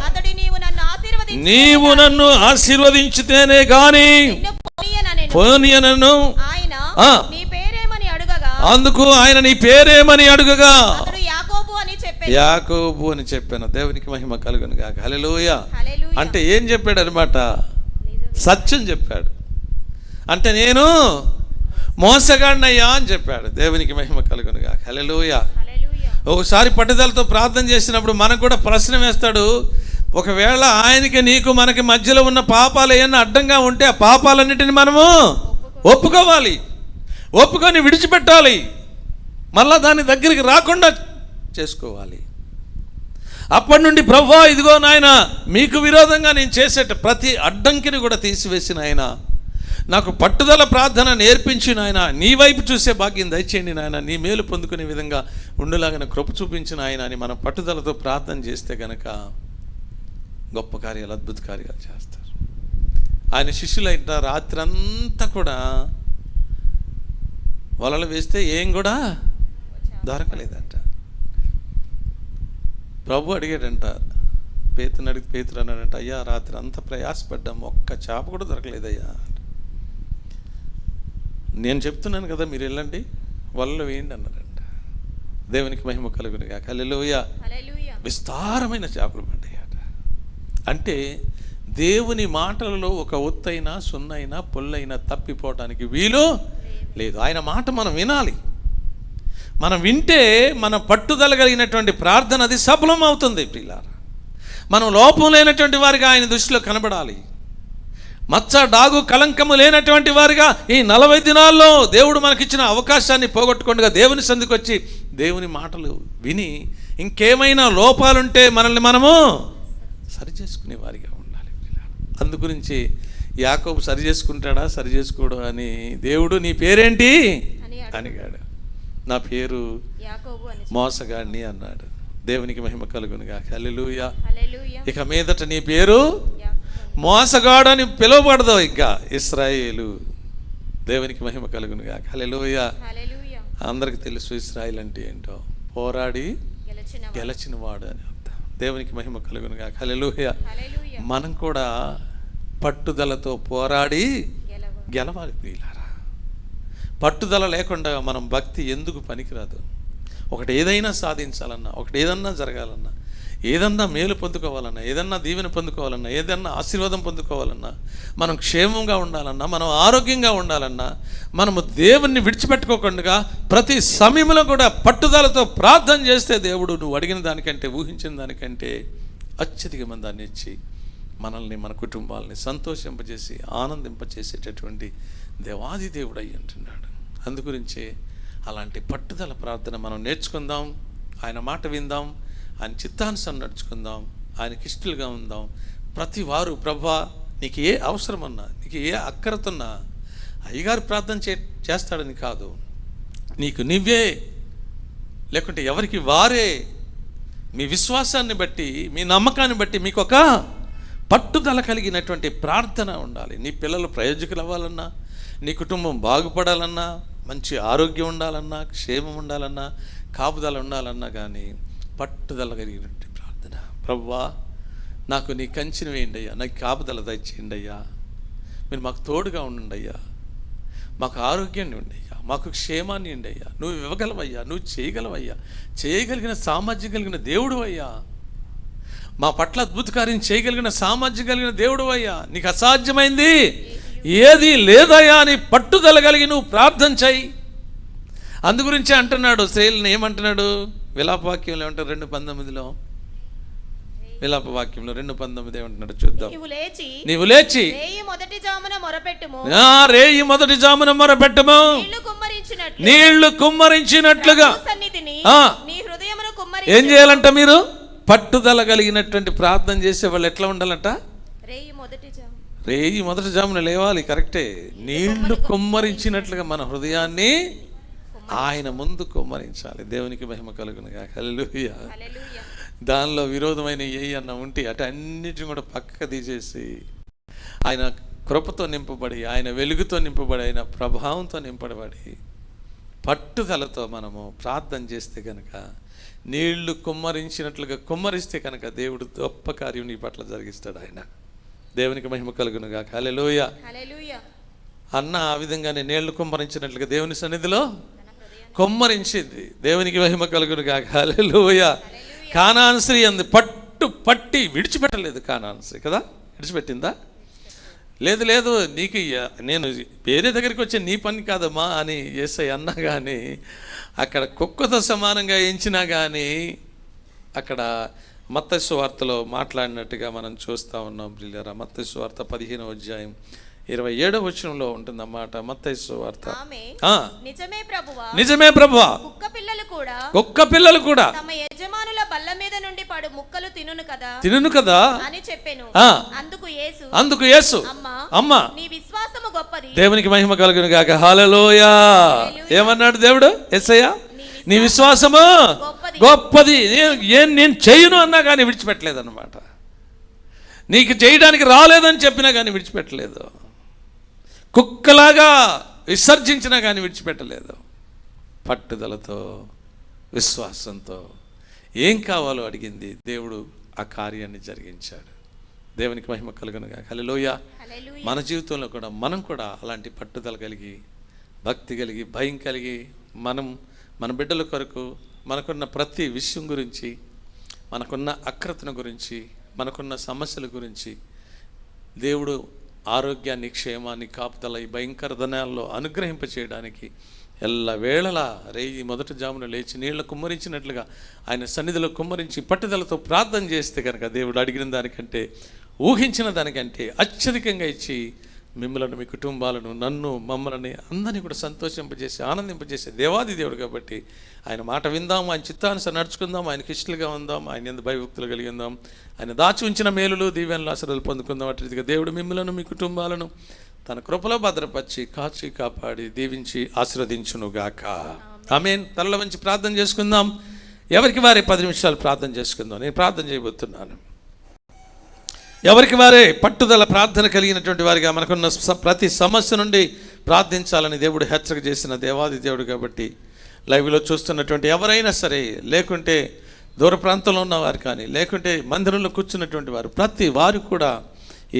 నీవు నన్ను ఆశీర్వదించితేనే గాని పోనీయనను. ఆయన నీ పేరేమని అడుగగా అందుకు ఆయన నీ పేరేమని అడుగగా అతడు యాకోబు అని చెప్పాను. యాకోబు అని చెప్పాను. దేవునికి మహిమ కలుగును గాక. హల్లెలూయా. హల్లెలూయా. అంటే ఏం చెప్పాడు అనమాట? సత్యం చెప్పాడు. అంటే నేను మోసగాడినయ్యా అని చెప్పాడు. దేవునికి మహిమ కలుగును గాక. హల్లెలూయా. హల్లెలూయా. ఒకసారి పట్టుదలతో ప్రార్థన చేసినప్పుడు మనకు కూడా ప్రశ్న వేస్తాడు. ఒకవేళ ఆయనకి నీకు మనకి మధ్యలో ఉన్న పాపాలు ఏమన్నా అడ్డంగా ఉంటే ఆ పాపాలన్నిటిని మనము ఒప్పుకోవాలి, ఒప్పుకొని విడిచిపెట్టాలి, మళ్ళా దాని దగ్గరికి రాకుండా చేసుకోవాలి. అప్పటి నుండి ప్రభువా ఇదిగో నాయన మీకు విరోధంగా నేను చేసేట ప్రతి అడ్డంకిని కూడా తీసివేసిన ఆయన, నాకు పట్టుదల ప్రార్థన నేర్పించిన ఆయన, నీ వైపు చూసే భాగ్యం దయచేయండి నాయన, నీ మేలు పొందుకునే విధంగా ఉండేలాగా కృప చూపించిన ఆయన అని మనం పట్టుదలతో ప్రార్థన చేస్తే గనక గొప్ప కార్యాలు, అద్భుత కార్యాలు చేస్తారు. ఆయన శిష్యులైన రాత్రి అంతా కూడా వలలు వేస్తే ఏం కూడా దొరకలేదంట. ప్రభు అడిగాడంట, పేతుని అడిగి పేతురు అన్నాడంట, అయ్యా రాత్రి అంతా ప్రయాసపడ్డాం, ఒక్క చేప కూడా దొరకలేదయ్యా. నేను చెప్తున్నాను కదా మీరు వెళ్ళండి వలలో వేయండి అన్నారంట. దేవునికి మహిమ కలుగును గాక. హల్లెలూయా. విస్తారమైన చేపలు పడ్డాయట. అంటే దేవుని మాటలలో ఒక ఒత్తైనా సున్నైనా పొల్లైనా తప్పిపోవటానికి వీలు లేదు. ఆయన మాట మనం వినాలి. మనం వింటే మన పట్టుదల కలిగినటువంటి ప్రార్థన అది సఫలం అవుతుంది. ప్రియులారా, మనం లోపం లేనటువంటి వారిగా ఆయన దృష్టిలో కనబడాలి. మచ్చ డాగు కలంకము లేనటువంటి వారిగా ఈ 40 దినాల్లో దేవుడు మనకిచ్చిన అవకాశాన్ని పోగొట్టుకుండగా దేవుని సందుకు వచ్చి దేవుని మాటలు విని ఇంకేమైనా లోపాలుంటే మనల్ని మనము సరి చేసుకునే వారిగా ఉండాలి. అందుగురించి యాకోబు సరి చేసుకుంటాడా సరి చేసుకోడు అని దేవుడు నీ పేరేంటి అడిగాడు. నా పేరు మోసగాడిని అన్నాడు. దేవునికి మహిమ కలుగును గాక. హల్లెలూయా. ఇక మీదట నీ పేరు మోసగాడు అని పిలువబడదు ఇంకా ఇశ్రాయేలు. దేవునికి మహిమ కలుగును గాక. హల్లెలూయా. అందరికి తెలుసు ఇశ్రాయేల్ అంటే ఏంటో, పోరాడి గెలిచిన వాడు అని అర్థం. దేవునికి మహిమ కలుగును గాక. హల్లెలూయా. మనం కూడా పట్టుదలతో పోరాడి గెలవాలి ప్రియులారా. పట్టుదల లేకుండా మనం భక్తి ఎందుకు పనికిరాదు. ఒకటి ఏదైనా సాధించాలన్నా, ఒకటి ఏదన్నా జరగాలన్నా, ఏదన్నా మేలు పొందుకోవాలన్నా, ఏదన్నా దీవెన పొందుకోవాలన్నా, ఏదన్నా ఆశీర్వాదం పొందుకోవాలన్నా, మనం క్షేమంగా ఉండాలన్నా, మనం ఆరోగ్యంగా ఉండాలన్నా, మనము దేవుణ్ణి విడిచిపెట్టుకోకుండా ప్రతి సమయంలో కూడా పట్టుదలతో ప్రార్థన చేస్తే దేవుడు నువ్వు అడిగిన దానికంటే, ఊహించిన దానికంటే అత్యధికమైన దాన్ని ఇచ్చి మనల్ని, మన కుటుంబాలని సంతోషింపజేసి ఆనందింపజేసేటటువంటి దేవాది దేవుడు అయ్యి అంటున్నాడు. అందుగురించే అలాంటి పట్టుదల ప్రార్థన మనం నేర్చుకుందాం. ఆయన మాట విందాం, ఆయన చిత్తానుసారం నడుచుకుందాం, ఆయనకి ఇష్టలుగా ఉందాం. ప్రతి వారు ప్రభువా నీకు ఏ అవసరమన్నా, నీకు ఏ అక్కరతున్నా అయ్యగారు ప్రార్థన చేస్తాడని కాదు, నీకు నువ్వే లేకుంటే ఎవరికి వారే మీ విశ్వాసాన్ని బట్టి, మీ నమ్మకాన్ని బట్టి మీకు ఒక పట్టుదల కలిగినటువంటి ప్రార్థన ఉండాలి. నీ పిల్లలు ప్రయోజకులు అవ్వాలన్నా, నీ కుటుంబం బాగుపడాలన్నా, మంచి ఆరోగ్యం ఉండాలన్నా, క్షేమం ఉండాలన్నా, కాపుదల ఉండాలన్నా కానీ పట్టుదల కలిగినటువంటి ప్రార్థన. ప్రభువా నాకు నీ కంచెను వేయండి అయ్యా, నాకు కాపుదల దయచేయండి అయ్యా, మీరు మాకు తోడుగా ఉండండి అయ్యా, మాకు ఆరోగ్యాన్ని ఉండి అయ్యా, మాకు క్షేమాన్ని ఉండి అయ్యా, నువ్వు ఇవ్వగలవయ్యా, నువ్వు చేయగలవయ్యా, చేయగలిగిన సామర్థ్యం కలిగిన దేవుడు అయ్యా, మా పట్ల అద్భుత కార్యం చేయగలిగిన సామర్థ్యం కలిగిన దేవుడు అయ్యా, నీకు అసాధ్యమైంది ఏది లేదయ్యా అని పట్టుదల కలిగి నువ్వు ప్రార్థన చేయి. అందుగురించి అంటున్నాడు, స్త్రీలను ఏమంటున్నాడు విలాపవాక్యంలో ఏమంటారు 2:19 విలాప వాక్యంలో 2:19 ఏమంటున్నాడు చూద్దాం. నీవు లేచి రేయి మొదటి జామున మొరపెట్టుము, నీళ్లు కుమ్మరించినట్లుగా. ఏం చేయాలంట? మీరు పట్టుదల కలిగినటువంటి ప్రార్థన చేసే వాళ్ళు ఎట్లా ఉండాలంట? రేయి మొదటి జామున లేవాలి, కరెక్టే. నీళ్లు కుమ్మరించినట్లుగా మన హృదయాన్ని ఆయన ముందు కుమ్మరించాలి. దేవునికి మహిమ కలుగునుగా. హల్లెలూయా. హల్లెలూయా. దానిలో విరోధమైన ఏ అన్న ఉంటే అటు అన్నిటిని కూడా పక్క తీసేసి ఆయన కృపతో నింపబడి, ఆయన వెలుగుతో నింపబడి, ఆయన ప్రభావంతో నింపబడి పట్టుదలతో మనము ప్రార్థన చేస్తే కనుక, నీళ్లు కుమ్మరించినట్లుగా కుమ్మరిస్తే కనుక దేవుడు గొప్ప కార్యం నీ పట్ల జరిగిస్తాడు. ఆయన దేవునికి మహిమ కలుగునుగా. హల్లెలూయా. హల్లెలూయా. అన్న ఆ విధంగానే నీళ్లు కుమ్మరించినట్లుగా దేవుని సన్నిధిలో కుమ్మరించింది. దేవునికి మహిమ కలుగునుగా. హల్లెలూయా. కానాను స్త్రీ అంది, పట్టి విడిచిపెట్టలేదు. కానాను స్త్రీ కదా, విడిచిపెట్టిందా? లేదు లేదు, నీకు నేను వేరే దగ్గరికి వచ్చే నీ పని కాదమ్మా అని యేసయ్య అన్నా కానీ, అక్కడ కుక్కతో సమానంగా ఎంచినా కానీ అక్కడ మత్తయి సువార్తలో మాట్లాడినట్టుగా మనం చూస్తూ ఉన్నాం. ప్రియులారా, మత్తయి సువార్త 15వ అధ్యాయం 27వ వచనంలో ఉంటుందన్నమాట. మత్తయి సువార్త. నిజమే ప్రభువా, కుక్క పిల్లలు కూడా తమ యజమానుల బల్ల మీద నుండి పడు ముక్కలు తినును కదా అని చెప్పెను. అందుకు యేసు అమ్మా, నీ విశ్వాసము గొప్పది. దేవునికి మహిమ కలుగును గాక. హల్లెలూయా. ఏమన్నాడు దేవుడు? యేసయ్య, నీ విశ్వాసము గొప్పది. నేను చేయను అన్నా కానీ విడిచిపెట్టలేదు అన్నమాట. నీకు చేయడానికి రాలేదని చెప్పినా కానీ విడిచిపెట్టలేదు. కుక్కలాగా విసర్జించినా కానీ విడిచిపెట్టలేదు. పట్టుదలతో, విశ్వాసంతో ఏం కావాలో అడిగింది. దేవుడు ఆ కార్యాన్ని జరిగించాడు. దేవునికి మహిమ కలుగునుగా. హల్లెలూయా. మన జీవితంలో కూడా మనం కూడా అలాంటి పట్టుదల కలిగి, భక్తి కలిగి, భయం కలిగి, మన బిడ్డల కొరకు, మనకున్న ప్రతి విషయం గురించి, మనకున్న అక్రతను గురించి, మనకున్న సమస్యల గురించి దేవుడు ఆరోగ్యాన్ని, క్షేమాన్ని, కాపుదల ఈ భయంకర దినాల్లో అనుగ్రహింపచేయడానికి ఎల్లవేళలా మొదటి జామున లేచి నీళ్ళ కుమ్మరించినట్లుగా ఆయన సన్నిధిలో కుమ్మరించి పట్టుదలతో ప్రార్థన చేస్తే కనుక దేవుడు అడిగిన దానికంటే, ఊహించిన దానికంటే అత్యధికంగా ఇచ్చి మిమ్మల్ని, మీ కుటుంబాలను, నన్ను, మమ్మల్ని అందరినీ కూడా సంతోషింపజేసి ఆనందింపజేసే దేవాది దేవుడు కాబట్టి ఆయన మాట విందాం, ఆయన చిత్తానుసారం నడుచుకుందాం, ఆయనకి ఇష్టలుగా ఉందాం, ఆయన ఎందు భయభక్తులు కలిగి ఉందాం, ఆయన దాచి ఉంచిన మేలులు, దీవెనలు, ఆశీర్వాదాలు పొందుకుందాం. అటు రీతిగా దేవుడు మిమ్మలను, మీ కుటుంబాలను తన కృపలో భద్రపరిచి, కాచి, కాపాడి, దీవించి ఆశీర్వదించునుగాక. ఆమేన్. తలల వంచి ప్రార్థన చేసుకుందాం. ఎవరికి వారే 10 నిమిషాలు ప్రార్థన చేసుకుందాం. నేను ప్రార్థన చేయబోతున్నాను. ఎవరికి వారే పట్టుదల ప్రార్థన కలిగినటువంటి వారిగా, మనకున్న ప్రతి సమస్య నుండి ప్రార్థించాలని దేవుడు హెచ్చరిక చేసిన దేవాది దేవుడు కాబట్టి, లైవ్లో చూస్తున్నటువంటి ఎవరైనా సరే, లేకుంటే దూర ప్రాంతంలో ఉన్నవారు కానీ, లేకుంటే మందిరంలో కూర్చున్నటువంటి వారు, ప్రతి వారు కూడా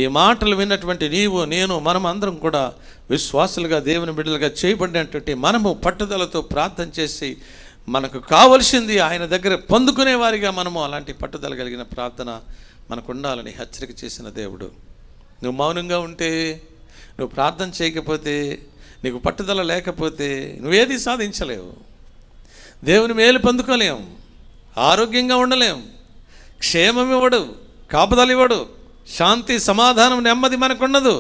ఈ మాటలు విన్నటువంటి నీవు, నేను, మనం అందరం కూడా విశ్వాసులుగా, దేవుని బిడ్డలుగా చేయబడినటువంటి మనము పట్టుదలతో ప్రార్థన చేసి మనకు కావలసింది ఆయన దగ్గర పొందుకునే వారిగా మనము అలాంటి పట్టుదల కలిగిన ప్రార్థన మనకు ఉండాలని హెచ్చరిక చేసిన దేవుడు. నువ్వు మౌనంగా ఉంటే, నువ్వు ప్రార్థన చేయకపోతే, నీకు పట్టుదల లేకపోతే నువ్వేది సాధించలేవు. దేవుని మేలు పొందుకోలేం, ఆరోగ్యంగా ఉండలేం, క్షేమం ఇవ్వడు, కాపుదల ఇవ్వడు, శాంతి, సమాధానం, నెమ్మది మనకున్నదు.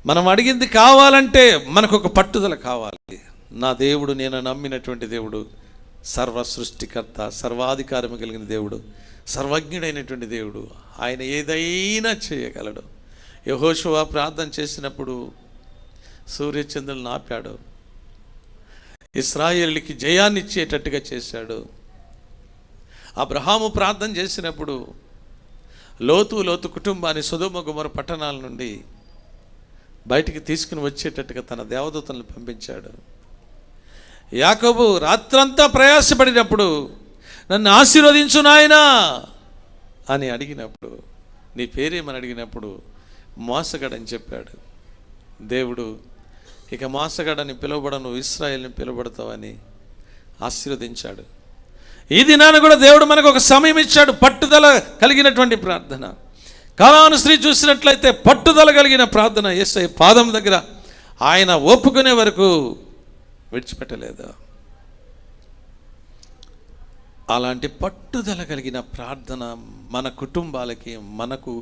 మనం అడిగింది కావాలంటే మనకు ఒక పట్టుదల కావాలి. నా దేవుడు, నేను నమ్మినటువంటి దేవుడు, సర్వ సృష్టికర్త, సర్వాధికారం కలిగిన దేవుడు, సర్వజ్ఞుడైనటువంటి దేవుడు, ఆయన ఏదైనా చేయగలడు. యెహోషువ ప్రార్థన చేసినప్పుడు సూర్యచంద్రులను ఆపాడు, ఇశ్రాయేలుకి జయాన్ని ఇచ్చేటట్టుగా చేశాడు. అబ్రహాము ప్రార్థన చేసినప్పుడు లోతు కుటుంబాన్ని సొదొమ గొమొర్రా పట్టణాల నుండి బయటికి తీసుకుని వచ్చేటట్టుగా తన దేవదూతలను పంపించాడు. యాకోబు రాత్రంతా ప్రయాసపడినప్పుడు, నన్ను ఆశీర్వదించు నాయనా అని అడిగినప్పుడు, నీ పేరేమని అడిగినప్పుడు మోసగాడని చెప్పాడు. దేవుడు ఇక మోసగాడని పిలువబడను, ఇశ్రాయేల్ని పిలువబడతావని ఆశీర్వదించాడు. ఈ దినాన కూడా దేవుడు మనకు ఒక సమయం ఇచ్చాడు, పట్టుదల కలిగినటువంటి ప్రార్థన. కానాను స్త్రీ చూసినట్లయితే పట్టుదల కలిగిన ప్రార్థన యేసయ్య పాదం దగ్గర ఆయన ఒప్పుకునే వరకు విడిచిపెట్టలేదు. అలాంటి పట్టుదల కలిగిన ప్రార్థన మన కుటుంబాలకి, మనకు,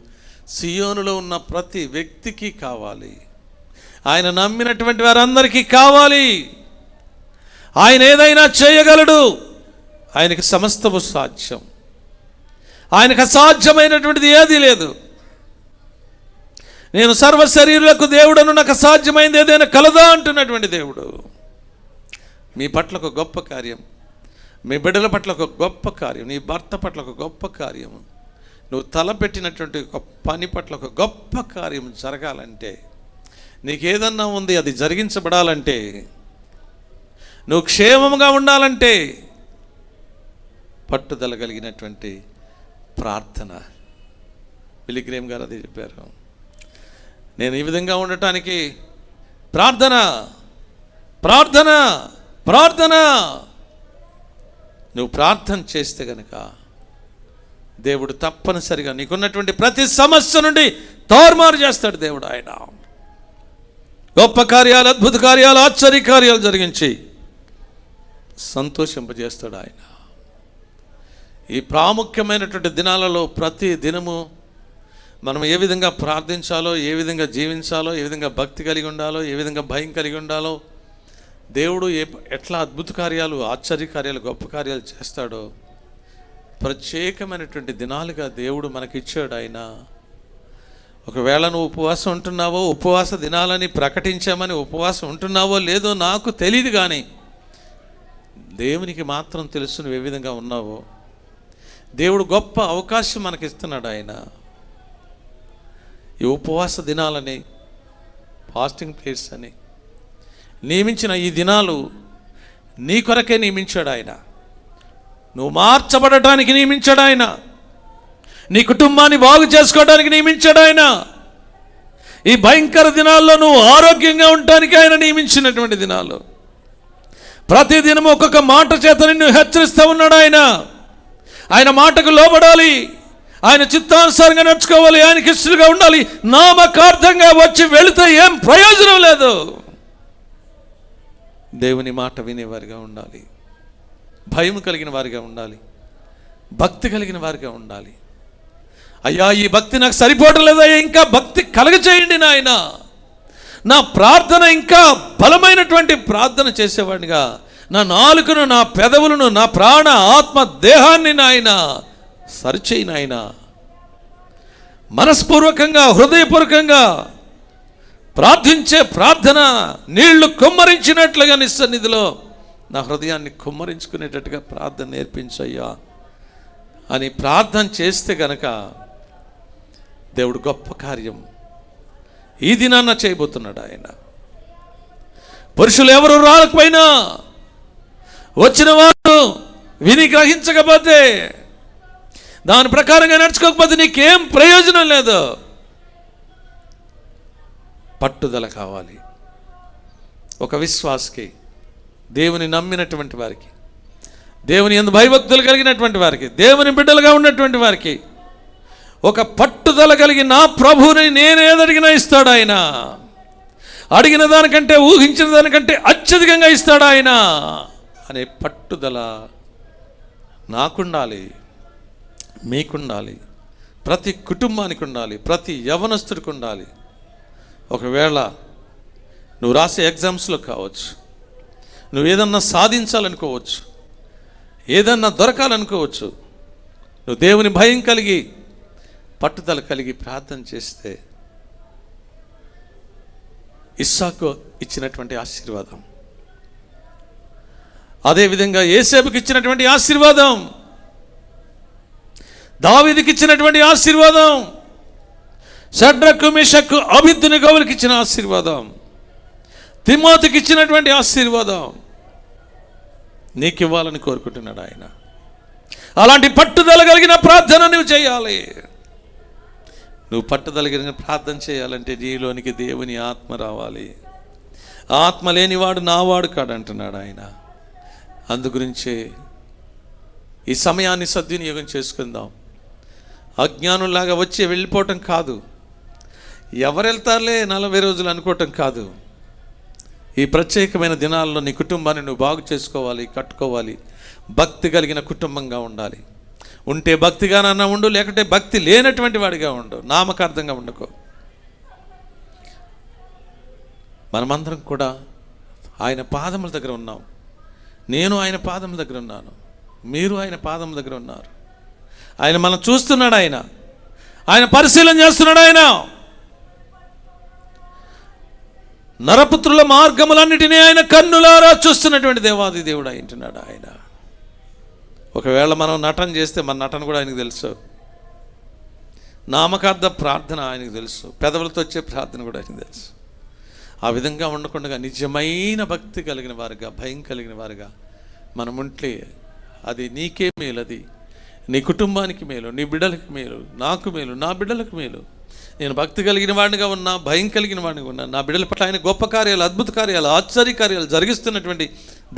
సియోనులో ఉన్న ప్రతి వ్యక్తికి కావాలి. ఆయన నమ్మినటువంటి వారందరికీ కావాలి. ఆయన ఏదైనా చేయగలడు. ఆయనకి సమస్తము సాధ్యం. ఆయనకు అసాధ్యమైనటువంటిది ఏదీ లేదు. నేను సర్వ శరీరులకు దేవుడను, నాకు అసాధ్యమైనది ఏదైనా కలదా అంటున్నటువంటి దేవుడు. మీ పట్ల ఒక గొప్ప కార్యం, మీ బిడ్డల పట్ల ఒక గొప్ప కార్యం, నీ భర్త పట్ల ఒక గొప్ప కార్యం, నువ్వు తలపెట్టినటువంటి ఒక పని పట్ల ఒక గొప్ప కార్యం జరగాలంటే, నీకేదన్నా ఉంది అది జరిగించబడాలంటే, నువ్వు క్షేమంగా ఉండాలంటే పట్టుదల కలిగినటువంటి ప్రార్థన. పిలిగ్రేమ్ గారు అది చెప్పారు. నేను ఈ విధంగా ఉండటానికి ప్రార్థన ప్రార్థన ప్రార్థన. నువ్వు ప్రార్థన చేస్తే గనక దేవుడు తప్పనిసరిగా నీకున్నటువంటి ప్రతి సమస్య నుండి తారుమారు చేస్తాడు దేవుడు. ఆయన గొప్ప కార్యాలు, అద్భుత కార్యాలు, ఆశ్చర్య కార్యాలు జరిగించి సంతోషింపజేస్తాడు ఆయన. ఈ ప్రాముఖ్యమైనటువంటి దినాలలో ప్రతి దినము మనం ఏ విధంగా ప్రార్థించాలో, ఏ విధంగా జీవించాలో, ఏ విధంగా భక్తి కలిగి ఉండాలో, ఏ విధంగా భయం కలిగి ఉండాలో, దేవుడు ఎట్లా అద్భుత కార్యాలు, ఆశ్చర్య కార్యాలు, గొప్ప కార్యాలు చేస్తాడో ప్రత్యేకమైనటువంటి దినాలుగా దేవుడు మనకిచ్చాడు ఆయన. ఒకవేళ నువ్వు ఉపవాసం ఉంటున్నావో, ఉపవాస దినాలని ప్రకటించామని ఉపవాసం ఉంటున్నావో లేదో నాకు తెలియదు, కానీ దేవునికి మాత్రం తెలుసు నువ్వు ఏ విధంగా ఉన్నావో. దేవుడు గొప్ప అవకాశం మనకిస్తున్నాడు ఆయన. ఈ ఉపవాస దినాలని, ఫాస్టింగ్ ప్రేయర్స్ అని నియమించిన ఈ దినాలు నీ కొరకే నియమించాడు ఆయన. నువ్వు మార్చబడటానికి నియమించాడు ఆయన. నీ కుటుంబాన్ని బాగు చేసుకోవడానికి నియమించాడు ఆయన. ఈ భయంకర దినాల్లో నువ్వు ఆరోగ్యంగా ఉండటానికి ఆయన నియమించినటువంటి దినాలు. ప్రతి దినము ఒక్కొక్క మాట చేత నిన్ను హెచ్చరిస్తూ ఉన్నాడు ఆయన. ఆయన మాటకు లోబడాలి, ఆయన చిత్తానుసారంగా నడుచుకోవాలి, ఆయనకి ఇష్టలుగా ఉండాలి. నామకార్థంగా వచ్చి వెళితే ఏం ప్రయోజనం లేదు. దేవుని మాట వినేవారిగా ఉండాలి, భయం కలిగిన వారిగా ఉండాలి, భక్తి కలిగిన వారిగా ఉండాలి. అయ్యా ఈ భక్తి నాకు సరిపోవటం లేదయ్యా, ఇంకా భక్తి కలగచేయండి నాయన. నా ప్రార్థన ఇంకా బలమైనటువంటి ప్రార్థన చేసేవాడిగా నా నాలుకను, నా పెదవులను, నా ప్రాణ ఆత్మ దేహాన్ని నాయన సరిచేయి నాయన. మనస్పూర్వకంగా, హృదయపూర్వకంగా ప్రార్థించే ప్రార్థన నీళ్లు కుమ్మరించినట్లుగా నీ సన్నిధిలో నా హృదయాన్ని కుమ్మరించుకునేటట్టుగా ప్రార్థన నేర్పించయ్యా అని ప్రార్థన చేస్తే గనక దేవుడు గొప్ప కార్యం ఈ దినాన్న చేయబోతున్నాడు ఆయన. పురుషులు ఎవరు రాకపోయినా, వచ్చిన వారు విని గ్రహించకపోతే, దాని ప్రకారంగా నడుచుకోకపోతే నీకేం ప్రయోజనం లేదు. పట్టుదల కావాలి ఒక విశ్వాసకి, దేవుని నమ్మినటువంటి వారికి, దేవుని యందు భయభక్తులు కలిగినటువంటి వారికి, దేవుని బిడ్డలుగా ఉన్నటువంటి వారికి ఒక పట్టుదల కలిగి నా ప్రభువుని నేను ఏదడిగినా ఇస్తాడు ఆయన. అడిగిన దానికంటే, ఊహించిన దానికంటే అత్యధికంగా ఇస్తాడు ఆయన అనే పట్టుదల నాకుండాలి, మీకుండాలి, ప్రతి కుటుంబానికి ఉండాలి, ప్రతి యవనస్తుడికి ఉండాలి. ఒకవేళ నువ్వు రాసే ఎగ్జామ్స్లో కావచ్చు, నువ్వు ఏదన్నా సాధించాలనుకోవచ్చు, ఏదన్నా దొరకాలనుకోవచ్చు, నువ్వు దేవుని భయం కలిగి పట్టుదల కలిగి ప్రార్థన చేస్తే ఇస్సాకు ఇచ్చినటువంటి ఆశీర్వాదం, అదేవిధంగా యేసేపుకి ఇచ్చినటువంటి ఆశీర్వాదం, దావీదుకి ఇచ్చినటువంటి ఆశీర్వాదం, షడ్రకు మేషకు అబేద్నెగోవులకు ఇచ్చిన ఆశీర్వాదం, తిమోతికి ఇచ్చినటువంటి ఆశీర్వాదం నీకు ఇవ్వాలని కోరుకుంటున్నాడు ఆయన. అలాంటి పట్టుదల కలిగిన ప్రార్థన నువ్వు చేయాలి. నువ్వు పట్టుదల కలిగిన ప్రార్థన చేయాలంటే నీలోనికి దేవుని ఆత్మ రావాలి. ఆత్మ లేనివాడు నావాడు కాడంటున్నాడు ఆయన. అందుగురించే ఈ సమయాన్ని సద్వినియోగం చేసుకుందాం. అజ్ఞానులాగా వచ్చి వెళ్ళిపోవటం కాదు, ఎవరెళ్తారులే 40 రోజులు అనుకోవటం కాదు. ఈ ప్రత్యేకమైన దినాల్లో నీ కుటుంబాన్ని నువ్వు బాగు చేసుకోవాలి, కట్టుకోవాలి. భక్తి కలిగిన కుటుంబంగా ఉండాలి. ఉంటే భక్తిగానన్నా ఉండు, లేకుంటే భక్తి లేనటువంటి వాడిగా ఉండు, నామకార్థంగా ఉండకో. మనమందరం కూడా ఆయన పాదముల దగ్గర ఉన్నాం. నేను ఆయన పాదముల దగ్గర ఉన్నాను, మీరు ఆయన పాదముల దగ్గర ఉన్నారు. ఆయన మనం చూస్తున్నాడు, ఆయన పరిశీలన చేస్తున్నాడు. ఆయన నరపుత్రుల మార్గములన్నిటినీ ఆయన కన్నులారా చూస్తున్నటువంటి దేవాది దేవుడు అయింటున్నాడు ఆయన. ఒకవేళ మనం నటన చేస్తే మన నటన కూడా ఆయనకు తెలుసు, నామకార్థ ప్రార్థన ఆయనకు తెలుసు, పెదవులతో వచ్చే ప్రార్థన కూడా ఆయనకు తెలుసు. ఆ విధంగా ఉండకుండా నిజమైన భక్తి కలిగిన వారుగా, భయం కలిగిన వారుగా మనముంటే అది నీకే మేలు, అది నీ కుటుంబానికి మేలు, నీ బిడ్డలకు మేలు, నాకు మేలు, నా బిడ్డలకు మేలు. నేను భక్తి కలిగిన వాడిగా ఉన్నా, భయం కలిగిన వాడిగా ఉన్నా, నా బిడ్డల పట్ల ఆయన గొప్ప కార్యాలు, అద్భుత కార్యాలు, ఆశ్చర్య కార్యాలు జరిగిస్తున్నటువంటి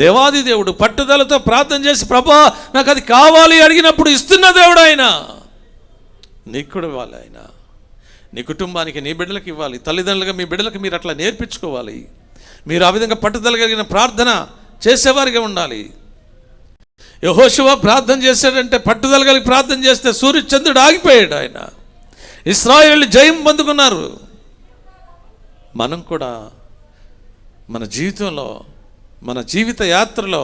దేవాది దేవుడు. పట్టుదలతో ప్రార్థన చేసి ప్రభా నాకు అది కావాలి అడిగినప్పుడు ఇస్తున్న దేవుడు ఆయన. నీకు కూడా ఇవ్వాలి ఆయన, నీ కుటుంబానికి, నీ బిడ్డలకు ఇవ్వాలి. తల్లిదండ్రులుగా మీ బిడ్డలకు మీరు అట్లా నేర్పించుకోవాలి. మీరు ఆ విధంగా పట్టుదల కలిగిన ప్రార్థన చేసేవారిగా ఉండాలి. యెహోషువ ప్రార్థన చేశాడంటే, పట్టుదల కలిగి ప్రార్థన చేస్తే సూర్యచంద్రుడు ఆగిపోయాడు. ఆయన ఇశ్రాయేలు జయం పొందుకున్నారు. మనం కూడా మన జీవితంలో, మన జీవిత యాత్రలో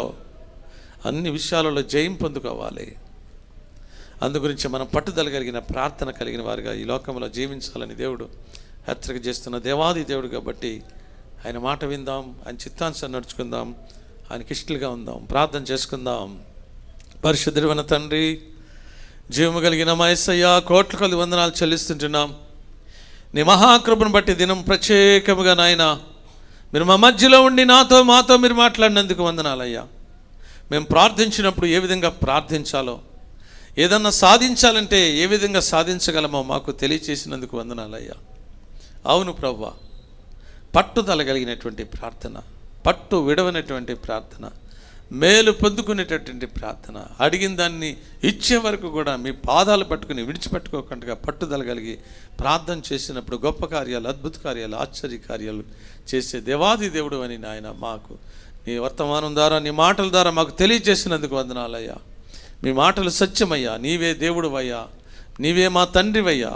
అన్ని విషయాలలో జయం పొందుకోవాలి. అందుగురించి మనం పట్టుదల కలిగిన ప్రార్థన కలిగిన వారిగా ఈ లోకంలో జీవించాలని దేవుడు హెచ్చరిక చేస్తున్న దేవాది దేవుడు కాబట్టి ఆయన మాట విందాం, ఆయన చిత్తానుసారం నడుచుకుందాం, ఆయనకి ఇష్టలుగా ఉందాం, ప్రార్థన చేసుకుందాం. పరిశుద్ధుడైన తండ్రి, జీవము కలిగిన మా యేసయ్య, కోట్ల కొలది వందనాలు చెల్లిస్తుంటున్నాం. నీ మహాకృపను బట్టి దినం ప్రత్యేకముగా నాయన మీరు మా మధ్యలో ఉండి మాతో మీరు మాట్లాడినందుకు వందనాలయ్యా. మేము ప్రార్థించినప్పుడు ఏ విధంగా ప్రార్థించాలో, ఏదన్నా సాధించాలంటే ఏ విధంగా సాధించగలమో మాకు తెలియచేసినందుకు వందనాలయ్యా. అవును ప్రభువా, పట్టుదల కలిగినటువంటి ప్రార్థన, పట్టు విడవనటువంటి ప్రార్థన, మేలు పొందుకునేటటువంటి ప్రార్థన, అడిగిన దాన్ని ఇచ్చే వరకు కూడా మీ పాదాలు పట్టుకుని విడిచిపెట్టుకోకుండా పట్టుదల కలిగి ప్రార్థన చేసినప్పుడు గొప్ప కార్యాలు, అద్భుత కార్యాలు, ఆశ్చర్య కార్యాలు చేసే దేవాది దేవుడు అని నాయన మాకు నీ వర్తమానం ద్వారా, నీ మాటల ద్వారా మాకు తెలియజేసినందుకు వందనాలయ్యా. మీ మాటలు సత్యమయ్యా, నీవే దేవుడువయ్యా, నీవే మా తండ్రివయ్యా,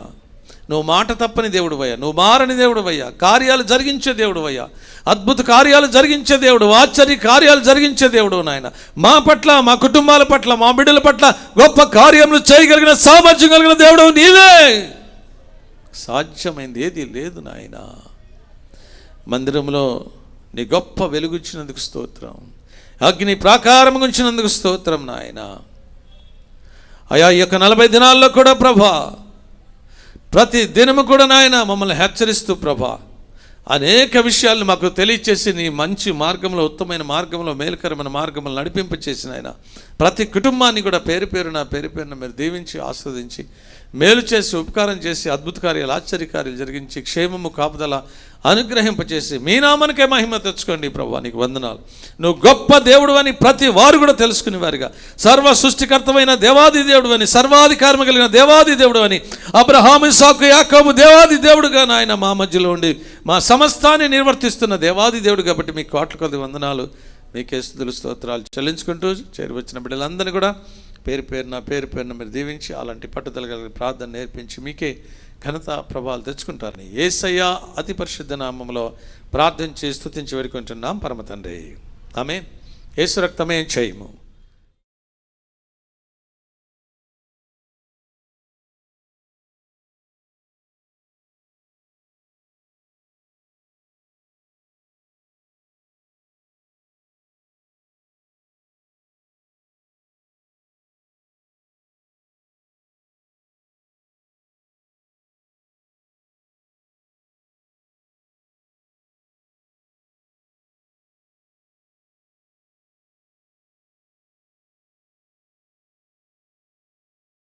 నువ్వు మాట తప్పని దేవుడువయ్యా, నువ్వు మారని దేవుడువయ్యా, కార్యాలు జరిగించే దేవుడువయ్యా, అద్భుత కార్యాలు జరిగించే దేవుడు, ఆశ్చర్య కార్యాలు జరిగించే దేవుడు నాయన. మా పట్ల, మా కుటుంబాల పట్ల, మా బిడ్డల పట్ల గొప్ప కార్యములు చేయగలిగిన సామర్థ్యం కలిగిన దేవుడు నీవే. సాధ్యమైంది ఏది లేదు నాయన. మందిరంలో నీ గొప్ప వెలుగుచ్చినందుకు స్తోత్రం, అగ్ని ప్రాకారం గుంచినందుకు స్తోత్రం నాయన. అయా ఈ యొక్క 40 దినాల్లో కూడా ప్రభా, ప్రతి దినము కూడా నాయన మమ్మల్ని హెచ్చరిస్తూ ప్రభా అనేక విషయాలను మాకు తెలియచేసి నీ మంచి మార్గంలో, ఉత్తమైన మార్గంలో, మేలుకరమైన మార్గంలో నడిపింపచేసిన ఆయన ప్రతి కుటుంబాన్ని కూడా పేరు పేరున మీరు దీవించి ఆస్వాదించి మేలు చేసి ఉపకారం చేసి అద్భుత కార్యాలు, ఆశ్చర్య కార్యాలు జరిగించి క్షేమము కాపుదల అనుగ్రహింపచేసి మీ నామానికే మహిమ తెచ్చుకోండి ప్రభా. నీకు వందనాలు. నువ్వు గొప్ప దేవుడు అని ప్రతి వారు కూడా తెలుసుకునే వారిగా, సర్వ సృష్టికర్తమైన దేవాది దేవుడు అని, సర్వాధికారము కలిగిన దేవాది దేవుడు అని, అబ్రహాము, ఇస్సాకు, యాకోబు దేవాది దేవుడుగా నాయన మా మధ్యలో ఉండి మా సమస్తాన్ని నిర్వర్తిస్తున్న దేవాది దేవుడు కాబట్టి మీకు కోట్ల కొద్ది వందనాలు, మీకే స్తుతులు స్తోత్రాలు చెల్లించుకుంటూ చేరువచ్చిన బిడ్డలందరినీ కూడా పేరు పేరున మీరు దీవించి అలాంటి పట్టుదల కలిగిన ప్రార్థన నేర్పించి మీకే ఘనత ప్రభావాలు తెచ్చుకుంటారని యేసయ్య అతి పరిశుద్ధ నామములో ప్రార్థించి స్తుతించి వేడుకుంటున్నాం పరమ తండ్రి. ఆమేన్. యేసు రక్తమే జయము.